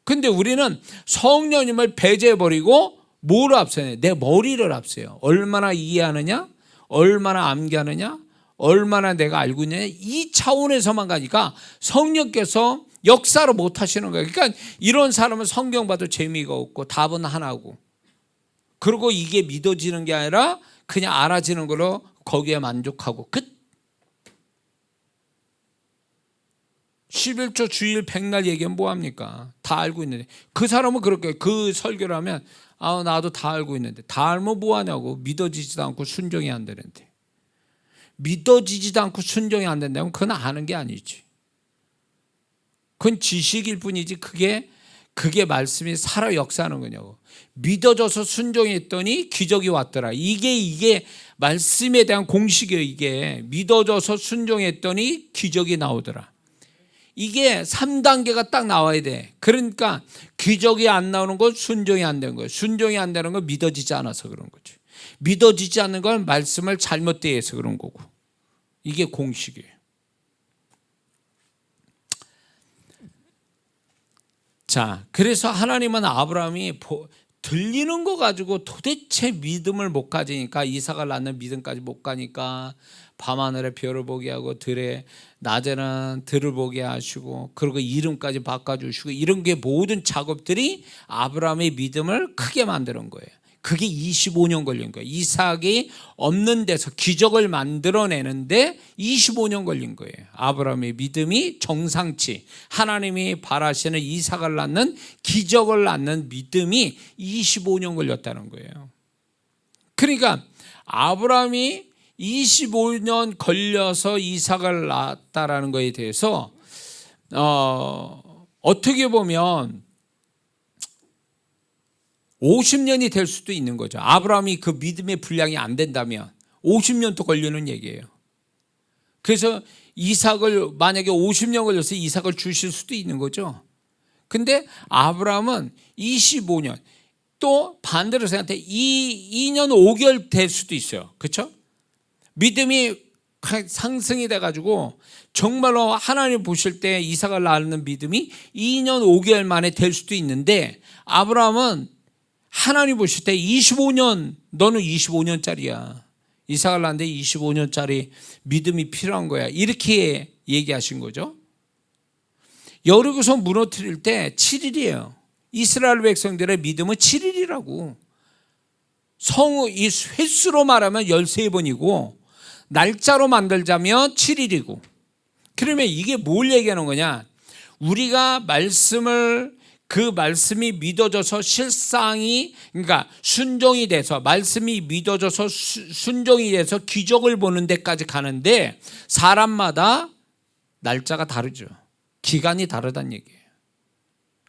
[SPEAKER 1] 근데 우리는 성령님을 배제해버리고 뭐를 앞서냐? 내 머리를 앞서요. 얼마나 이해하느냐? 얼마나 암기하느냐? 얼마나 내가 알고 있느냐? 이 차원에서만 가니까 성령께서 역사를 못 하시는 거예요. 그러니까 이런 사람은 성경 봐도 재미가 없고 답은 하나고, 그리고 이게 믿어지는 게 아니라 그냥 알아지는 걸로 거기에 만족하고 끝. 11조 주일 백날 얘기하면 뭐합니까? 다 알고 있는데. 그 사람은 그렇게 그 설교를 하면 나도 다 알고 있는데. 다 알면 뭐하냐고. 믿어지지도 않고 순종이 안 되는데. 믿어지지도 않고 순종이 안 된다면 그건 아는 게 아니지. 그건 지식일 뿐이지 그게 말씀이 살아 역사하는 거냐고. 믿어져서 순종했더니 기적이 왔더라. 이게 말씀에 대한 공식이에요. 이게 믿어져서 순종했더니 기적이 나오더라. 이게 3단계가 딱 나와야 돼. 그러니까 기적이 안 나오는 건 순종이 안 되는 거예요. 순종이 안 되는 건 믿어지지 않아서 그런 거죠. 믿어지지 않는 건 말씀을 잘못 대해서 그런 거고. 이게 공식이에요. 자, 그래서 하나님은 아브라함이 들리는 거 가지고 도대체 믿음을 못 가지니까, 이삭을 낳는 믿음까지 못 가니까 밤하늘에 별을 보게 하고 들에 낮에는 들을 보게 하시고, 그리고 이름까지 바꿔주시고, 이런 게 모든 작업들이 아브라함의 믿음을 크게 만드는 거예요. 그게 25년 걸린 거예요. 이삭이 없는 데서 기적을 만들어내는데 25년 걸린 거예요. 아브라함의 믿음이 정상치, 하나님이 바라시는 이삭을 낳는, 기적을 낳는 믿음이 25년 걸렸다는 거예요. 그러니까 아브라함이 25년 걸려서 이삭을 낳았다라는 것에 대해서 어떻게 보면 50년이 될 수도 있는 거죠. 아브라함이 그 믿음의 분량이 안 된다면 50년도 걸리는 얘기예요. 그래서 이삭을 만약에 50년 걸려서 이삭을 주실 수도 있는 거죠. 근데 아브라함은 25년, 또 반대로 생각해 2년 5개월 될 수도 있어요. 그렇죠? 믿음이 상승이 돼가지고 정말로 하나님 보실 때 이삭을 낳는 믿음이 2년 5개월 만에 될 수도 있는데, 아브라함은 하나님 보실 때 25년, 너는 25년짜리야. 이삭을 낳는데 25년짜리 믿음이 필요한 거야. 이렇게 얘기하신 거죠. 여리고서 무너뜨릴 때 7일이에요. 이스라엘 백성들의 믿음은 7일이라고. 이 횟수로 말하면 13번이고 날짜로 만들자면 7일이고. 그러면 이게 뭘 얘기하는 거냐? 우리가 그 말씀이 믿어져서 실상이, 그러니까 순종이 돼서, 말씀이 믿어져서 순종이 돼서 기적을 보는 데까지 가는데 사람마다 날짜가 다르죠. 기간이 다르다는 얘기예요.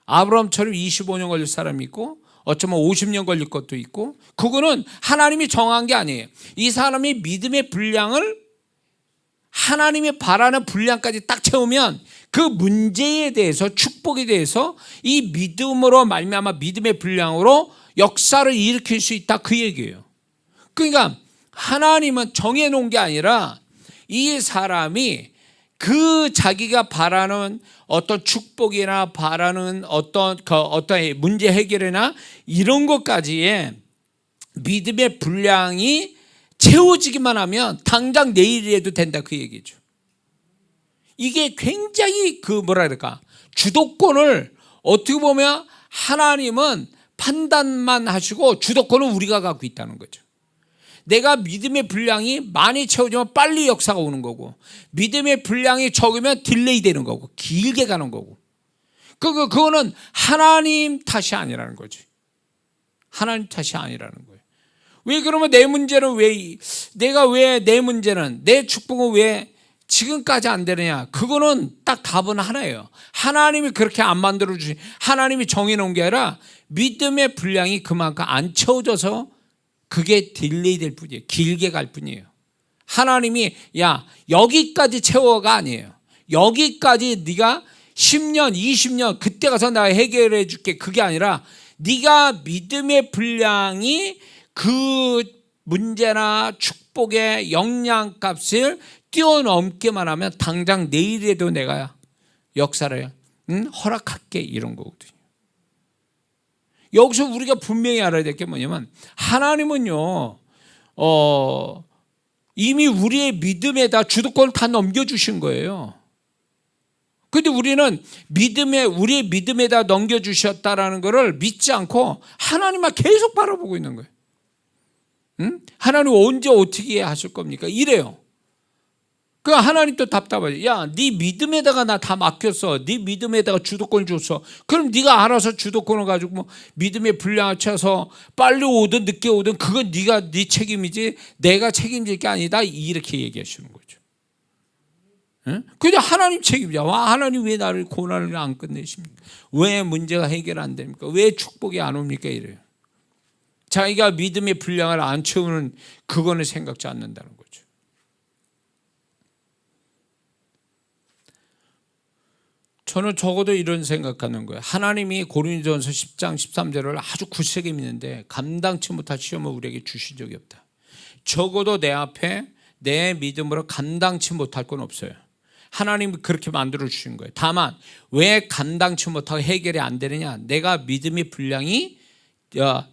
[SPEAKER 1] 아브라함처럼 25년 걸릴 사람이 있고 어쩌면 50년 걸릴 것도 있고, 그거는 하나님이 정한 게 아니에요. 이 사람이 믿음의 분량을 하나님이 바라는 분량까지 딱 채우면 그 문제에 대해서, 축복에 대해서 이 믿음으로 말미암아 믿음의 분량으로 역사를 일으킬 수 있다, 그 얘기예요. 그러니까 하나님은 정해놓은 게 아니라 이 사람이 그 자기가 바라는 어떤 축복이나 바라는 어떤 문제 해결이나 이런 것까지의 믿음의 분량이 채워지기만 하면 당장 내일이라도 된다 그 얘기죠. 이게 굉장히 주도권을 어떻게 보면 하나님은 판단만 하시고 주도권은 우리가 갖고 있다는 거죠. 내가 믿음의 분량이 많이 채워지면 빨리 역사가 오는 거고, 믿음의 분량이 적으면 딜레이 되는 거고, 길게 가는 거고. 그거는 하나님 탓이 아니라는 거지. 하나님 탓이 아니라는 거예요. 왜 그러면 내 문제는 내 문제는, 내 축복은 왜 지금까지 안 되느냐? 그거는 딱 답은 하나예요. 하나님이 그렇게 안 만들어 주신, 하나님이 정해 놓은 게 아니라 믿음의 분량이 그만큼 안 채워져서 그게 딜레이 될 뿐이에요. 길게 갈 뿐이에요. 하나님이 여기까지 채워가 아니에요. 여기까지 네가 10년, 20년 그때 가서 내가 해결해 줄게. 그게 아니라 네가 믿음의 분량이 그 문제나 축복의 영양값을 뛰어넘기만 하면 당장 내일에도 내가 역사를 허락할게, 이런 거거든요. 여기서 우리가 분명히 알아야 될 게 뭐냐면, 하나님은요 이미 우리의 믿음에다 주도권을 다 넘겨주신 거예요. 그런데 우리는 우리의 믿음에다 넘겨주셨다라는 것을 믿지 않고 하나님만 계속 바라보고 있는 거예요. 하나님 언제 어떻게 하실 겁니까? 이래요. 그 하나님 또 답답하죠. 네 믿음에다가 나 다 맡겼어. 네 믿음에다가 주도권 줬어. 그럼 네가 알아서 주도권을 가지고 믿음의 분량을 채워서 빨리 오든 늦게 오든 그건 네 책임이지 내가 책임질 게 아니다, 이렇게 얘기하시는 거죠. 근데 하나님 책임이야. 하나님 왜 나를 고난을 안 끝내십니까? 왜 문제가 해결 안 됩니까? 왜 축복이 안 옵니까? 이래요. 자기가 믿음의 분량을 안 채우는 그거는 생각지 않는다는 거죠. 저는 적어도 이런 생각하는 거예요. 하나님이 고린도전서 10장 13절을 아주 굳세게 믿는데 감당치 못할 시험을 우리에게 주신 적이 없다. 적어도 내 앞에 내 믿음으로 감당치 못할 건 없어요. 하나님이 그렇게 만들어 주신 거예요. 다만 왜 감당치 못하고 해결이 안 되느냐? 내가 믿음의 분량이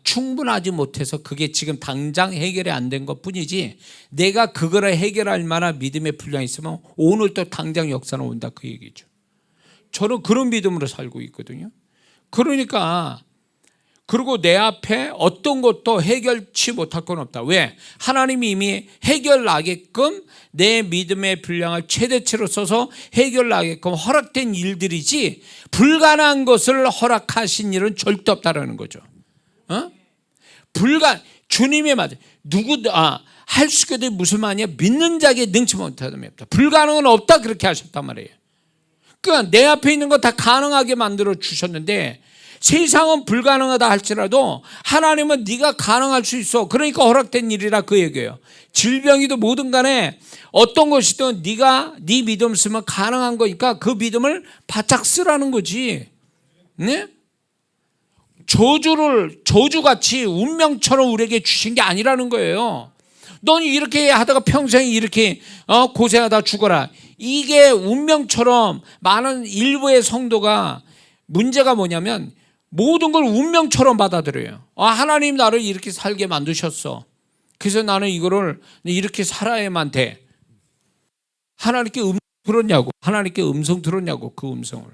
[SPEAKER 1] 충분하지 못해서 그게 지금 당장 해결이 안 된 것 뿐이지, 내가 그거를 해결할 만한 믿음의 분량이 있으면 오늘 또 당장 역사는 온다, 그 얘기죠. 저는 그런 믿음으로 살고 있거든요. 그러니까 그리고 내 앞에 어떤 것도 해결치 못할 건 없다. 왜? 하나님이 이미 해결나게끔 내 믿음의 분량을 최대치로 써서 해결나게끔 허락된 일들이지, 불가능한 것을 허락하신 일은 절대 없다라는 거죠. 주님의 맞아. 할 수 있거든 무슨 말이냐? 믿는 자에게 능치 못함이 없다. 불가능은 없다, 그렇게 하셨단 말이에요. 그러니까 내 앞에 있는 거 다 가능하게 만들어 주셨는데, 세상은 불가능하다 할지라도 하나님은 네가 가능할 수 있어. 그러니까 허락된 일이라 그 얘기예요. 질병이든 뭐든 간에 어떤 것이든 네 믿음 쓰면 가능한 거니까 그 믿음을 바짝 쓰라는 거지. 네? 저주같이 운명처럼 우리에게 주신 게 아니라는 거예요. 넌 이렇게 하다가 평생 이렇게 고생하다 죽어라. 이게 운명처럼 많은 일부의 성도가, 문제가 뭐냐면 모든 걸 운명처럼 받아들여요. 하나님 나를 이렇게 살게 만드셨어. 그래서 나는 이거를 이렇게 살아야만 돼. 하나님께 하나님께 음성 들었냐고. 그 음성을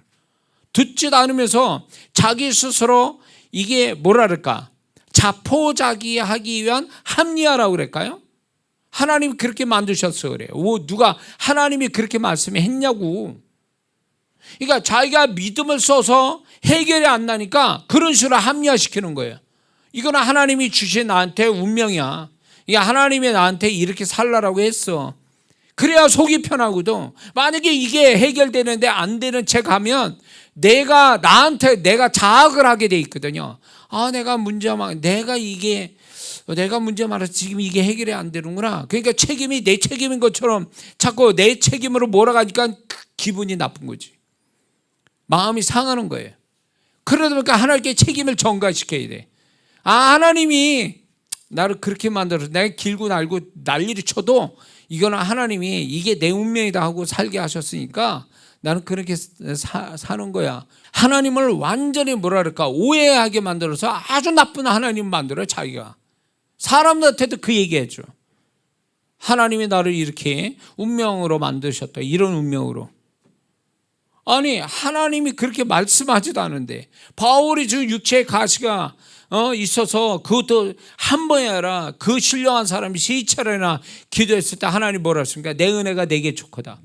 [SPEAKER 1] 듣지도 않으면서 자기 스스로 이게 자포자기하기 위한 합리화라고 그럴까요? 하나님이 그렇게 만드셨어 그래요. 누가 하나님이 그렇게 말씀했냐고. 그러니까 자기가 믿음을 써서 해결이 안 나니까 그런 식으로 합리화시키는 거예요. 이거는 하나님이 주신 나한테 운명이야. 이게 하나님이 나한테 이렇게 살라라고 했어. 그래야 속이 편하거든. 만약에 이게 해결되는데 안 되는 채 가면 내가 자학을 하게 돼 있거든요. 내가 문제 많아서 지금 이게 해결이 안 되는구나. 그러니까 책임이 내 책임인 것처럼 자꾸 내 책임으로 몰아가니까 기분이 나쁜 거지. 마음이 상하는 거예요. 그러다 보니까 하나님께 책임을 전가시켜야 돼. 하나님이 나를 그렇게 만들어서 내가 길고 날고 난리를 쳐도 이거는 하나님이 이게 내 운명이다 하고 살게 하셨으니까 나는 그렇게 사는 거야. 하나님을 완전히 뭐라 그럴까 오해하게 만들어서 아주 나쁜 하나님 만들어요. 자기가 사람들한테도 그 얘기해줘. 하나님이 나를 이렇게 운명으로 만드셨다. 이런 운명으로. 아니 하나님이 그렇게 말씀하지도 않은데 바울이 지금 육체의 가시가 있어서 그것도 한 번이 아니라 그 신령한 사람이 3차례나 기도했을 때 하나님 뭐라 했습니까? 내 은혜가 내게 좋거다.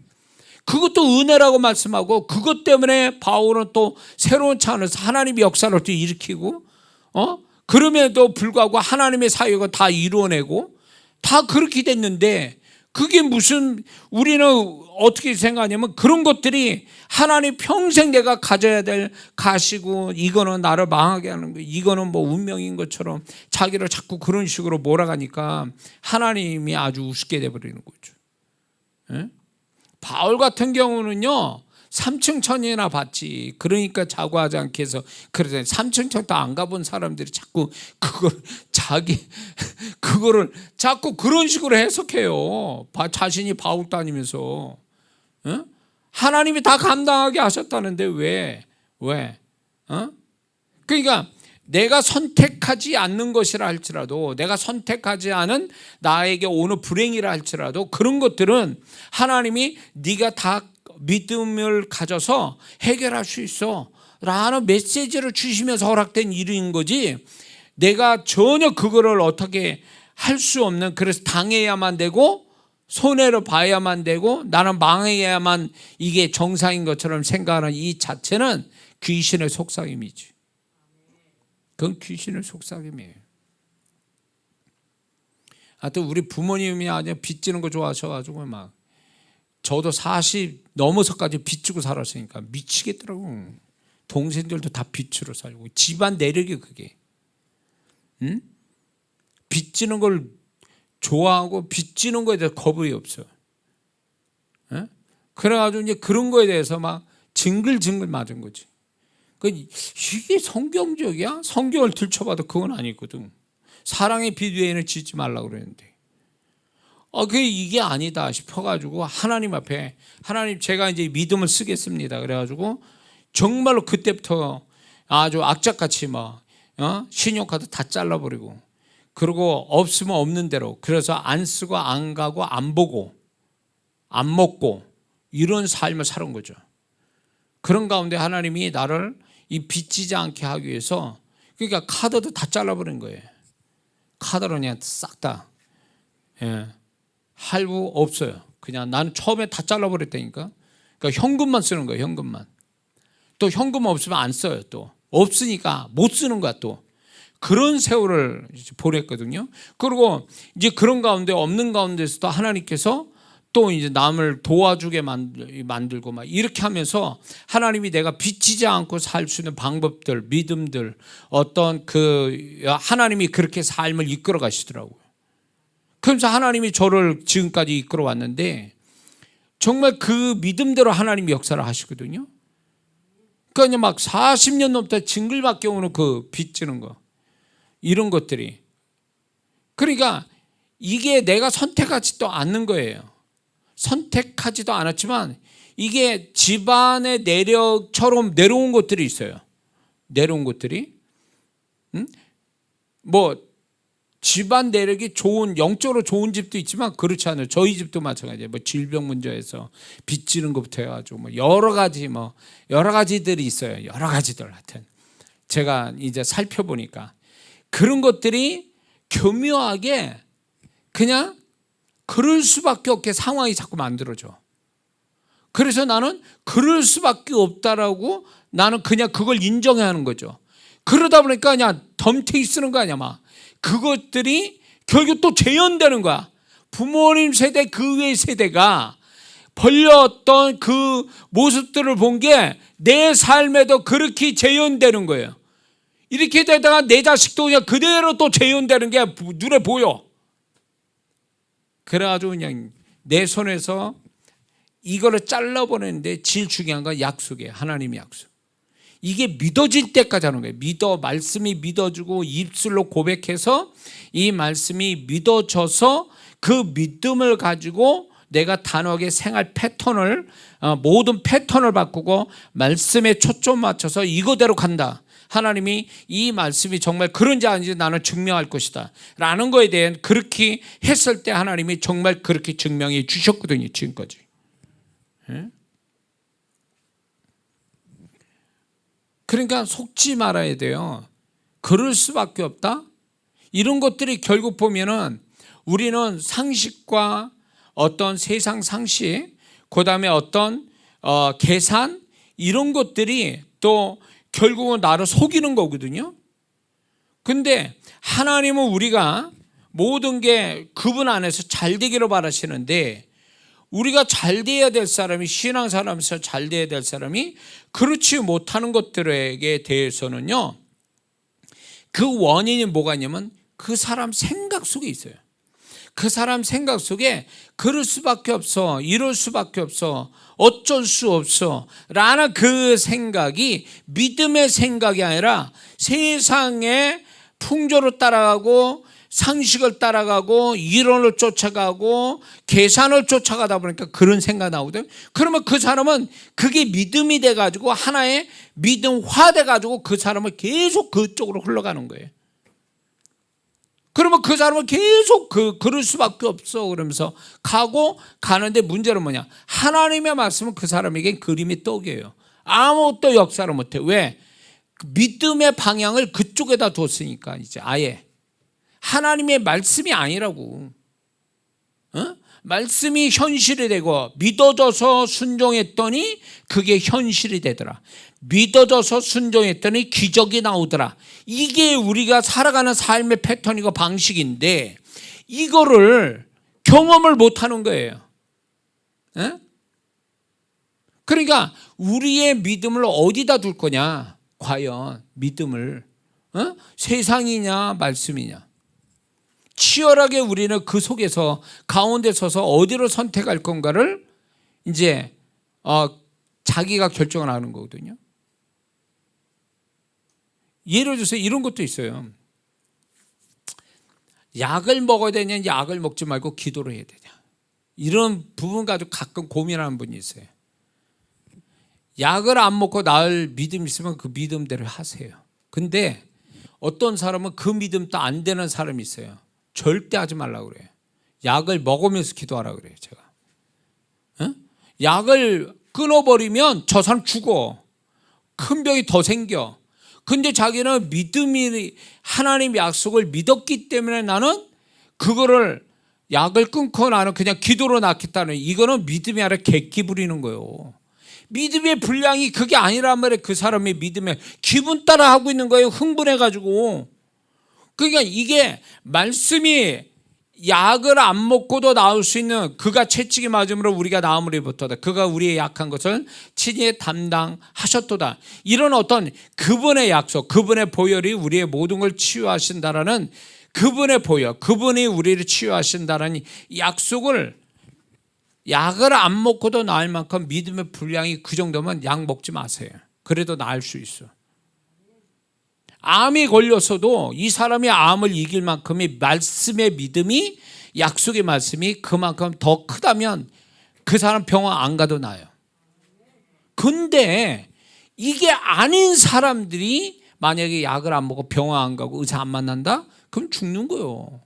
[SPEAKER 1] 그것도 은혜라고 말씀하고 그것 때문에 바울은 또 새로운 차원에서 하나님의 역사를 또 일으키고 그럼에도 불구하고 하나님의 사역을 다 이루어내고 다 그렇게 됐는데 그게 무슨 우리는 어떻게 생각하냐면 그런 것들이 하나님 평생 내가 가져야 될 가시고 이거는 나를 망하게 하는 거 이거는 뭐 운명인 것처럼 자기를 자꾸 그런 식으로 몰아가니까 하나님이 아주 우습게 돼버리는 거죠. 예? 바울 같은 경우는요 3층 천이나 봤지. 그러니까 자고하지 않게 해서 그러잖아요. 3층 천 다 안 가본 사람들이 자꾸 그거를 자꾸 그런 식으로 해석해요. 자신이 바울 다니면서 하나님이 다 감당하게 하셨다는데 왜? 그러니까 내가 선택하지 않는 것이라 할지라도 내가 선택하지 않은 나에게 오는 불행이라 할지라도 그런 것들은 하나님이 네가 다 믿음을 가져서 해결할 수 있어 라는 메시지를 주시면서 허락된 일인 거지 내가 전혀 그거를 어떻게 할 수 없는 그래서 당해야만 되고 손해를 봐야만 되고 나는 망해야만 이게 정상인 것처럼 생각하는 이 자체는 귀신의 속삭임이지. 그건 귀신의 속삭임이에요. 하여튼 우리 부모님이 아주 빚지는 거 좋아하셔가지고 막 저도 40 넘어서까지 빚지고 살았으니까 미치겠더라고. 동생들도 다 빚으로 살고 집안 내력이 그게. 응? 빚지는 걸 좋아하고 빚지는 거에 대해서 겁이 없어. 에? 그래가지고 이제 그런 거에 대해서 막 징글징글 맞은 거지. 이게 성경적이야? 성경을 들춰봐도 그건 아니거든. 사랑의 빚 외에는 짓지 말라고 그랬는데. 이게 아니다 싶어가지고 하나님 앞에 하나님 제가 이제 믿음을 쓰겠습니다. 그래가지고 정말로 그때부터 아주 악착같이 신용카드 다 잘라버리고 그리고 없으면 없는 대로 그래서 안 쓰고 안 가고 안 보고 안 먹고 이런 삶을 사는 거죠. 그런 가운데 하나님이 나를 이 빚지지 않게 하기 위해서 그러니까 카드도 다 잘라버린 거예요. 카드로 그냥 싹 다. 예. 할부 없어요. 그냥 나는 처음에 다 잘라버렸다니까. 그러니까 현금만 쓰는 거예요. 현금만. 또 현금 없으면 안 써요. 또 없으니까 못 쓰는 거야. 또 그런 세월을 보냈거든요. 그리고 이제 그런 가운데 없는 가운데서도 하나님께서 또 이제 남을 도와주게 만들고 막 이렇게 하면서 하나님이 내가 빚지지 않고 살 수 있는 방법들, 믿음들 어떤 하나님이 그렇게 삶을 이끌어 가시더라고요. 그래서 하나님이 저를 지금까지 이끌어 왔는데 정말 그 믿음대로 하나님이 역사를 하시거든요. 그러니까 막 40년 넘게 징글밖에 오는 그 빚지는 거 이런 것들이 그러니까 이게 내가 선택하지도 않는 거예요. 선택하지도 않았지만 이게 집안의 내력처럼 내려온 것들이 있어요. 내려온 것들이 집안 내력이 좋은 영적으로 좋은 집도 있지만 그렇지 않아요. 저희 집도 마찬가지예요. 질병 문제에서 빚지는 것부터 해가지고 여러 가지들이 있어요. 여러 가지들 하여튼 제가 이제 살펴보니까 그런 것들이 교묘하게 그냥 그럴 수밖에 없게 상황이 자꾸 만들어져. 그래서 나는 그럴 수밖에 없다라고 나는 그냥 그걸 인정해야 하는 거죠. 그러다 보니까 그냥 덤태기 쓰는 거 아니야 막. 그것들이 결국 또 재현되는 거야. 부모님 세대 그 외의 세대가 벌렸던 그 모습들을 본 게 내 삶에도 그렇게 재현되는 거예요. 이렇게 되다가 내 자식도 그냥 그대로 또 재현되는 게 눈에 보여. 그래가지고 그냥 내 손에서 이거를 잘라보내는데 제일 중요한 건 약속이에요. 하나님의 약속. 이게 믿어질 때까지 하는 거예요. 말씀이 믿어지고 입술로 고백해서 이 말씀이 믿어져서 그 믿음을 가지고 내가 단호하게 생활 패턴을 모든 패턴을 바꾸고 말씀에 초점 맞춰서 이거대로 간다. 하나님이 이 말씀이 정말 그런지 아닌지 나는 증명할 것이다 라는 거에 대한 그렇게 했을 때 하나님이 정말 그렇게 증명해 주셨거든요. 지금까지. 그러니까 속지 말아야 돼요. 그럴 수밖에 없다. 이런 것들이 결국 보면은 우리는 상식과 어떤 세상 상식, 그 다음에 어떤 계산 이런 것들이 또 결국은 나를 속이는 거거든요. 근데 하나님은 우리가 모든 게 그분 안에서 잘 되기를 바라시는데 우리가 잘 돼야 될 사람이 신앙생활하면서 잘 돼야 될 사람이 그렇지 못하는 것들에 대해서는요. 그 원인이 뭐가 있냐면 그 사람 생각 속에 있어요. 그 사람 생각 속에 그럴 수밖에 없어, 이럴 수밖에 없어, 어쩔 수 없어 라는 그 생각이 믿음의 생각이 아니라 세상의 풍조로 따라가고 상식을 따라가고 이론을 쫓아가고 계산을 쫓아가다 보니까 그런 생각이 나거든요. 그러면 그 사람은 그게 믿음이 돼가지고 하나의 믿음화 돼가지고 그 사람은 계속 그쪽으로 흘러가는 거예요. 그러면 그 사람은 계속 그럴 수밖에 없어 그러면서 가는데 문제는 뭐냐? 하나님의 말씀은 그 사람에게 그림이 떡이에요. 아무것도 역사를 못해. 왜? 믿음의 방향을 그쪽에다 뒀으니까 이제 아예 하나님의 말씀이 아니라고. 말씀이 현실이 되고 믿어져서 순종했더니 그게 현실이 되더라. 믿어져서 순종했더니 기적이 나오더라. 이게 우리가 살아가는 삶의 패턴이고 방식인데 이거를 경험을 못하는 거예요. 그러니까 우리의 믿음을 어디다 둘 거냐? 과연 믿음을 세상이냐 말씀이냐? 치열하게 우리는 그 속에서 가운데 서서 어디로 선택할 건가를 이제 자기가 결정을 하는 거거든요. 예를 들어서 이런 것도 있어요. 약을 먹어야 되냐, 약을 먹지 말고 기도를 해야 되냐. 이런 부분 가지고 가끔 고민하는 분이 있어요. 약을 안 먹고 나을 믿음 있으면 그 믿음대로 하세요. 근데 어떤 사람은 그 믿음도 안 되는 사람이 있어요. 절대 하지 말라고 그래요. 약을 먹으면서 기도하라 그래요. 제가 약을 끊어버리면 저 사람 죽어. 큰 병이 더 생겨. 근데 자기는 믿음이 하나님 약속을 믿었기 때문에 나는 그거를 약을 끊고 나는 그냥 기도로 낫겠다는, 이거는 믿음이 아니라 객기 부리는 거예요. 믿음의 분량이 그게 아니란 말이에요. 그 사람의 믿음에 기분 따라 하고 있는 거예요. 흥분해가지고. 그러니까 이게 말씀이 약을 안 먹고도 나을 수 있는 그가 채찍이 맞음으로 우리가 나음으로부터다. 그가 우리의 약한 것을 친히 담당하셨도다. 이런 어떤 그분의 약속, 그분의 보혈이 우리의 모든 걸 치유하신다라는 그분의 보혈, 그분이 우리를 치유하신다라는 약속을 약을 안 먹고도 나을 만큼 믿음의 분량이 그 정도면 약 먹지 마세요. 그래도 나을 수 있어. 암이 걸렸어도 이 사람이 암을 이길 만큼의 말씀의 믿음이, 약속의 말씀이 그만큼 더 크다면 그 사람 병원 안 가도 나아요. 근데 이게 아닌 사람들이 만약에 약을 안 먹고 병원 안 가고 의사 안 만난다? 그럼 죽는 거예요.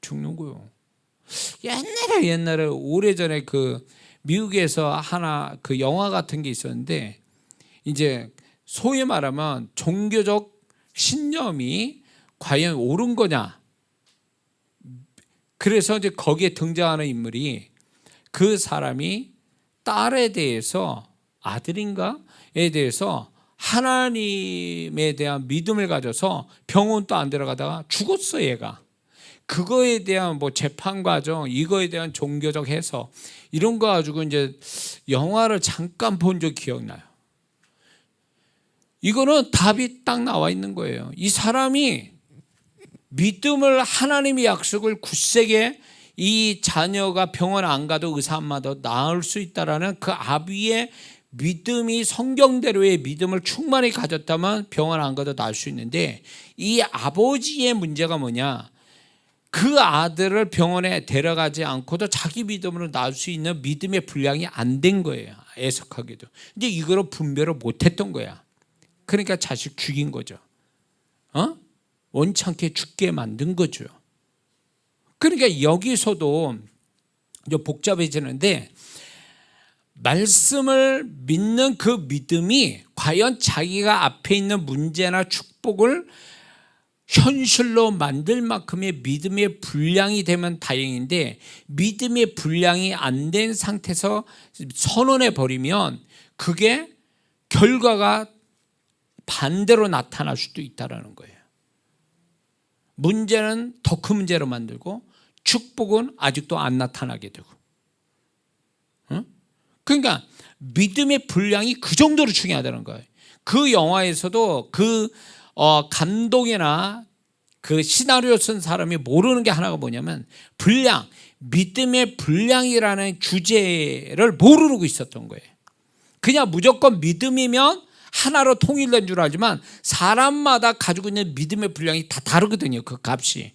[SPEAKER 1] 죽는 거예요. 옛날에 오래전에 그 미국에서 하나 그 영화 같은 게 있었는데, 이제 소위 말하면 종교적 신념이 과연 옳은 거냐. 그래서 이제 거기에 등장하는 인물이 그 사람이 딸에 대해서, 아들인가에 대해서 하나님에 대한 믿음을 가져서 병원도 안 들어가다가 죽었어 얘가. 그거에 대한 뭐 재판 과정, 이거에 대한 종교적 해석 이런 거 가지고 이제 영화를 잠깐 본 적 기억나요. 이거는 답이 딱 나와 있는 거예요. 이 사람이 믿음을, 하나님의 약속을 굳세게 이 자녀가 병원 안 가도 의사 안 만나도 나을 수 있다라는 그 아비의 믿음이, 성경대로의 믿음을 충만히 가졌다면 병원 안 가도 나을 수 있는데, 이 아버지의 문제가 뭐냐? 그 아들을 병원에 데려가지 않고도 자기 믿음으로 낳을 수 있는 믿음의 분량이 안 된 거예요. 애석하게도. 근데 이거를 분별을 못했던 거야. 그러니까 자식 죽인 거죠. 원찮게 죽게 만든 거죠. 그러니까 여기서도 이제 복잡해지는데, 말씀을 믿는 그 믿음이 과연 자기가 앞에 있는 문제나 축복을 현실로 만들 만큼의 믿음의 분량이 되면 다행인데, 믿음의 분량이 안 된 상태에서 선언해 버리면 그게 결과가 반대로 나타날 수도 있다는 거예요. 문제는 더 큰 문제로 만들고 축복은 아직도 안 나타나게 되고. 그러니까 믿음의 분량이 그 정도로 중요하다는 거예요. 그 영화에서도 그 감독이나 그 시나리오 쓴 사람이 모르는 게 하나가 뭐냐면, 분량, 믿음의 분량이라는 주제를 모르고 있었던 거예요. 그냥 무조건 믿음이면 하나로 통일된 줄 알지만 사람마다 가지고 있는 믿음의 분량이 다 다르거든요, 그 값이.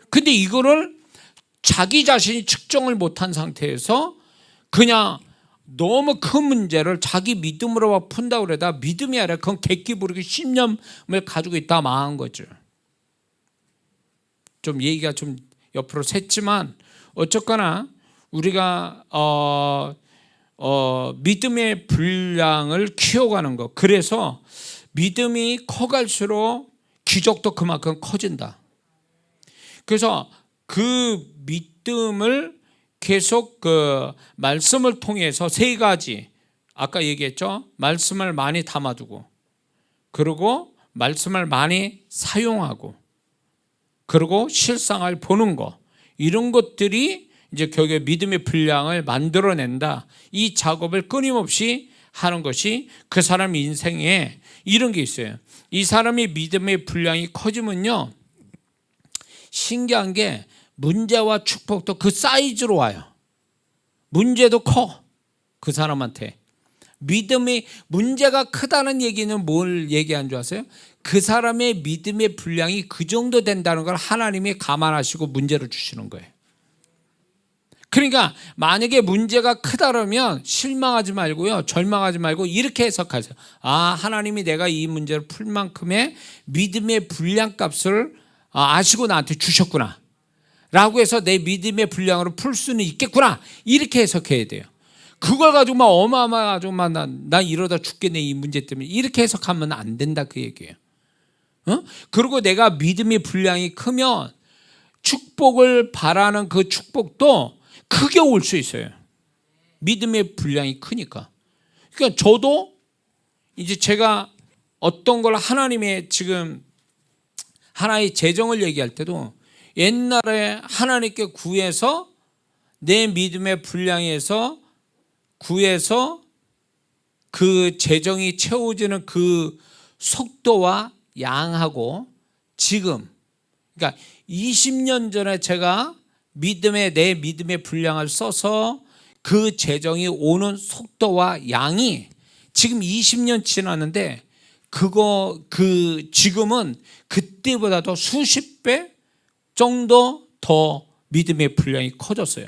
[SPEAKER 1] 근데 이거를 자기 자신이 측정을 못한 상태에서 그냥 너무 큰 문제를 자기 믿음으로 푼다고 그러다 믿음이 아니라 그건 객기 부르기 신념을 가지고 있다 망한 거죠. 좀 얘기가 좀 옆으로 샜지만 어쨌거나 우리가 믿음의 분량을 키워가는 것, 그래서 믿음이 커갈수록 기적도 그만큼 커진다. 그래서 그 믿음을 계속 그 말씀을 통해서 세 가지, 아까 얘기했죠. 말씀을 많이 담아두고, 그리고 말씀을 많이 사용하고, 그리고 실상을 보는 거, 이런 것들이 이제 결국에 믿음의 분량을 만들어낸다. 이 작업을 끊임없이 하는 것이 그 사람 인생에 이런 게 있어요. 이 사람의 믿음의 분량이 커지면요, 신기한 게 문제와 축복도 그 사이즈로 와요. 문제도 커, 그 사람한테. 믿음이, 문제가 크다는 얘기는 뭘 얘기한 줄 아세요? 그 사람의 믿음의 분량이 그 정도 된다는 걸 하나님이 감안하시고 문제를 주시는 거예요. 그러니까 만약에 문제가 크다면 실망하지 말고요, 절망하지 말고 이렇게 해석하세요. 아, 하나님이 내가 이 문제를 풀 만큼의 믿음의 분량값을 아시고 나한테 주셨구나 라고 해서 내 믿음의 분량으로 풀 수는 있겠구나, 이렇게 해석해야 돼요. 그걸 가지고 막 어마어마해가지고 막 나 이러다 죽겠네 이 문제 때문에, 이렇게 해석하면 안 된다 그 얘기예요. 그리고 내가 믿음의 분량이 크면 축복을 바라는 그 축복도 크게 올 수 있어요. 믿음의 분량이 크니까. 그러니까 저도 이제 제가 어떤 걸 하나님의 지금 하나의 재정을 얘기할 때도 옛날에 하나님께 구해서 내 믿음의 분량에서 구해서 그 재정이 채워지는 그 속도와 양하고 지금, 그러니까 20년 전에 제가 내 믿음의 분량을 써서 그 재정이 오는 속도와 양이 지금 20년 지났는데 지금은 그때보다도 수십 배 정도 더 믿음의 분량이 커졌어요.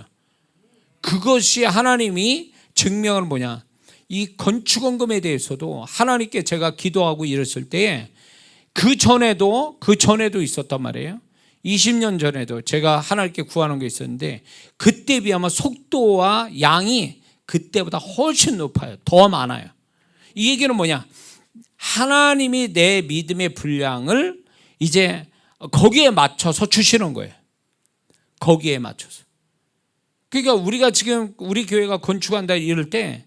[SPEAKER 1] 그것이 하나님이 증명을 뭐냐, 이 건축원금에 대해서도 하나님께 제가 기도하고 이랬을 때에 그 전에도 있었단 말이에요. 20년 전에도 제가 하나님께 구하는 게 있었는데 그때 비하면 속도와 양이 그때보다 훨씬 높아요. 더 많아요. 이 얘기는 뭐냐, 하나님이 내 믿음의 분량을 이제 거기에 맞춰서 주시는 거예요. 거기에 맞춰서. 그러니까 우리가 지금 우리 교회가 건축한다 이럴 때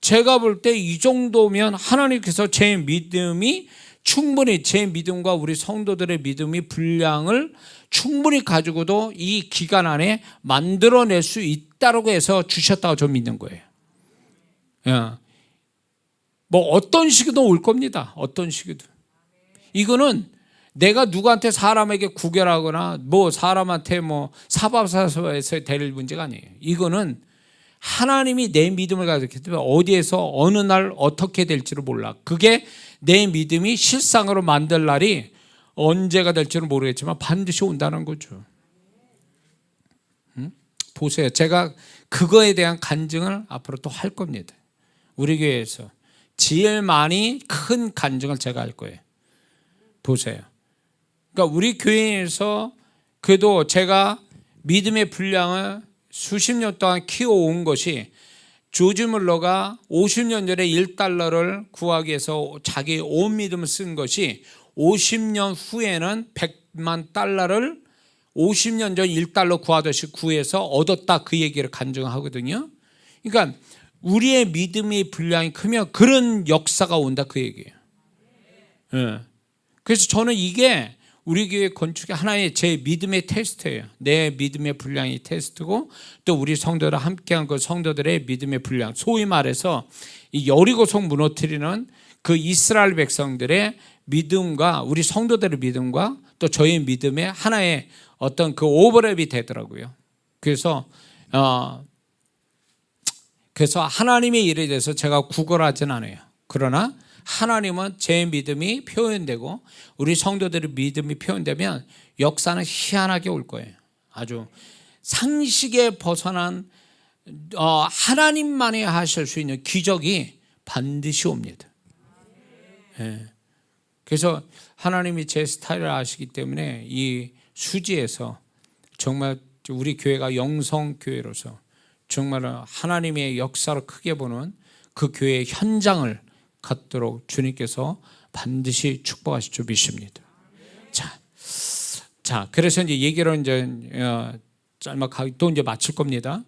[SPEAKER 1] 제가 볼 때 이 정도면 하나님께서 제 믿음이 충분히, 제 믿음과 우리 성도들의 믿음이 분량을 충분히 가지고도 이 기간 안에 만들어낼 수 있다고 해서 주셨다고 저 믿는 거예요. 뭐 어떤 식으로 올 겁니다. 어떤 식으로. 이거는 내가 누구한테 사람에게 구결하거나 뭐 사람한테 뭐 사법사서에서 될 문제가 아니에요. 이거는 하나님이 내 믿음을 가졌기 때문에 어디에서 어느 날 어떻게 될지를 몰라. 그게 내 믿음이 실상으로 만들 날이 언제가 될지는 모르겠지만 반드시 온다는 거죠. 보세요. 제가 그거에 대한 간증을 앞으로 또 할 겁니다. 우리 교회에서 제일 많이 큰 간증을 제가 할 거예요. 보세요. 그러니까 우리 교회에서 그래도 제가 믿음의 분량을 수십 년 동안 키워온 것이, 조지 물러가 50년 전에 1달러를 구하기 위해서 자기 온 믿음을 쓴 것이 50년 후에는 100만 달러를 50년 전 1달러 구하듯이 구해서 얻었다, 그 얘기를 간증하거든요. 그러니까 우리의 믿음의 분량이 크면 그런 역사가 온다, 그 얘기예요. 네. 그래서 저는 이게 우리 교회 건축의 하나의 제 믿음의 테스트예요. 내 믿음의 분량이 테스트고, 또 우리 성도들 함께한 그 성도들의 믿음의 분량, 소위 말해서 이 여리고성 무너뜨리는 그 이스라엘 백성들의 믿음과 우리 성도들의 믿음과 또 저희 믿음의 하나의 어떤 그 오버랩이 되더라고요. 그래서 하나님의 일에 대해서 제가 구걸하진 않아요. 그러나 하나님은 제 믿음이 표현되고 우리 성도들의 믿음이 표현되면 역사는 희한하게 올 거예요. 아주 상식에 벗어난 하나님만이 하실 수 있는 기적이 반드시 옵니다. 네. 그래서 하나님이 제 스타일을 아시기 때문에 이 수지에서 정말 우리 교회가 영성교회로서 정말 하나님의 역사를 크게 보는 그 교회의 현장을 갖도록 주님께서 반드시 축복하실 줄 믿습니다. 자, 그래서 이제 얘기를 이제 짤막하게 또 이제 마칠 겁니다.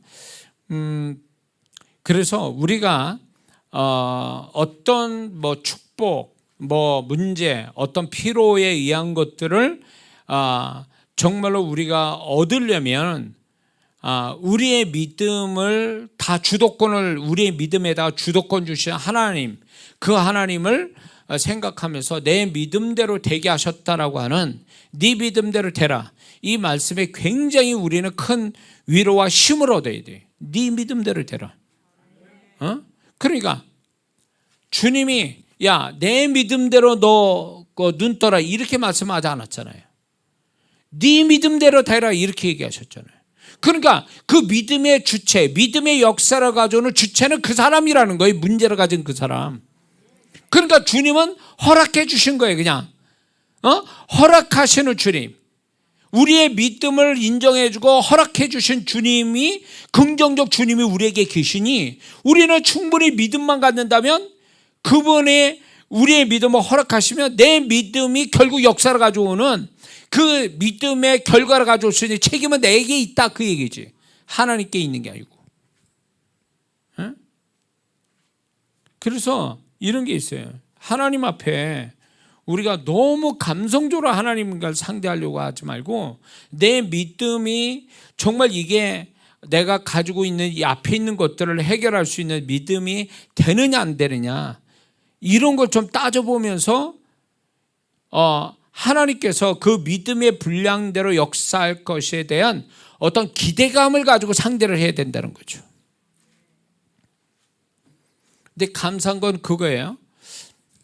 [SPEAKER 1] 그래서 우리가 어떤 뭐 축복, 뭐 문제, 어떤 필요에 의한 것들을 정말로 우리가 얻으려면 우리의 믿음을 다 주도권을, 우리의 믿음에다 주도권 주신 하나님, 그 하나님을 생각하면서 내 믿음대로 되게 하셨다라고 하는 네 믿음대로 되라, 이 말씀에 굉장히 우리는 큰 위로와 힘을 얻어야 돼. 네 믿음대로 되라. 그러니까 주님이 야, 내 믿음대로 너 눈 떠라 이렇게 말씀하지 않았잖아요. 네 믿음대로 되라 이렇게 얘기하셨잖아요. 그러니까 그 믿음의 주체, 믿음의 역사를 가져오는 주체는 그 사람이라는 거예요. 문제를 가진 그 사람. 그러니까 주님은 허락해 주신 거예요. 그냥 허락하시는 주님, 우리의 믿음을 인정해 주고 허락해 주신 주님이, 긍정적 주님이 우리에게 계시니 우리는 충분히 믿음만 갖는다면 그분의 우리의 믿음을 허락하시면 내 믿음이 결국 역사를 가져오는 그 믿음의 결과를 가져올 수 있는 책임은 내게 있다, 그 얘기지. 하나님께 있는 게 아니고. 그래서 이런 게 있어요. 하나님 앞에 우리가 너무 감성적으로 하나님과 상대하려고 하지 말고, 내 믿음이 정말 이게 내가 가지고 있는 이 앞에 있는 것들을 해결할 수 있는 믿음이 되느냐 안 되느냐, 이런 걸 좀 따져보면서 하나님께서 그 믿음의 분량대로 역사할 것에 대한 어떤 기대감을 가지고 상대를 해야 된다는 거죠. 근데 감사한 건 그거예요.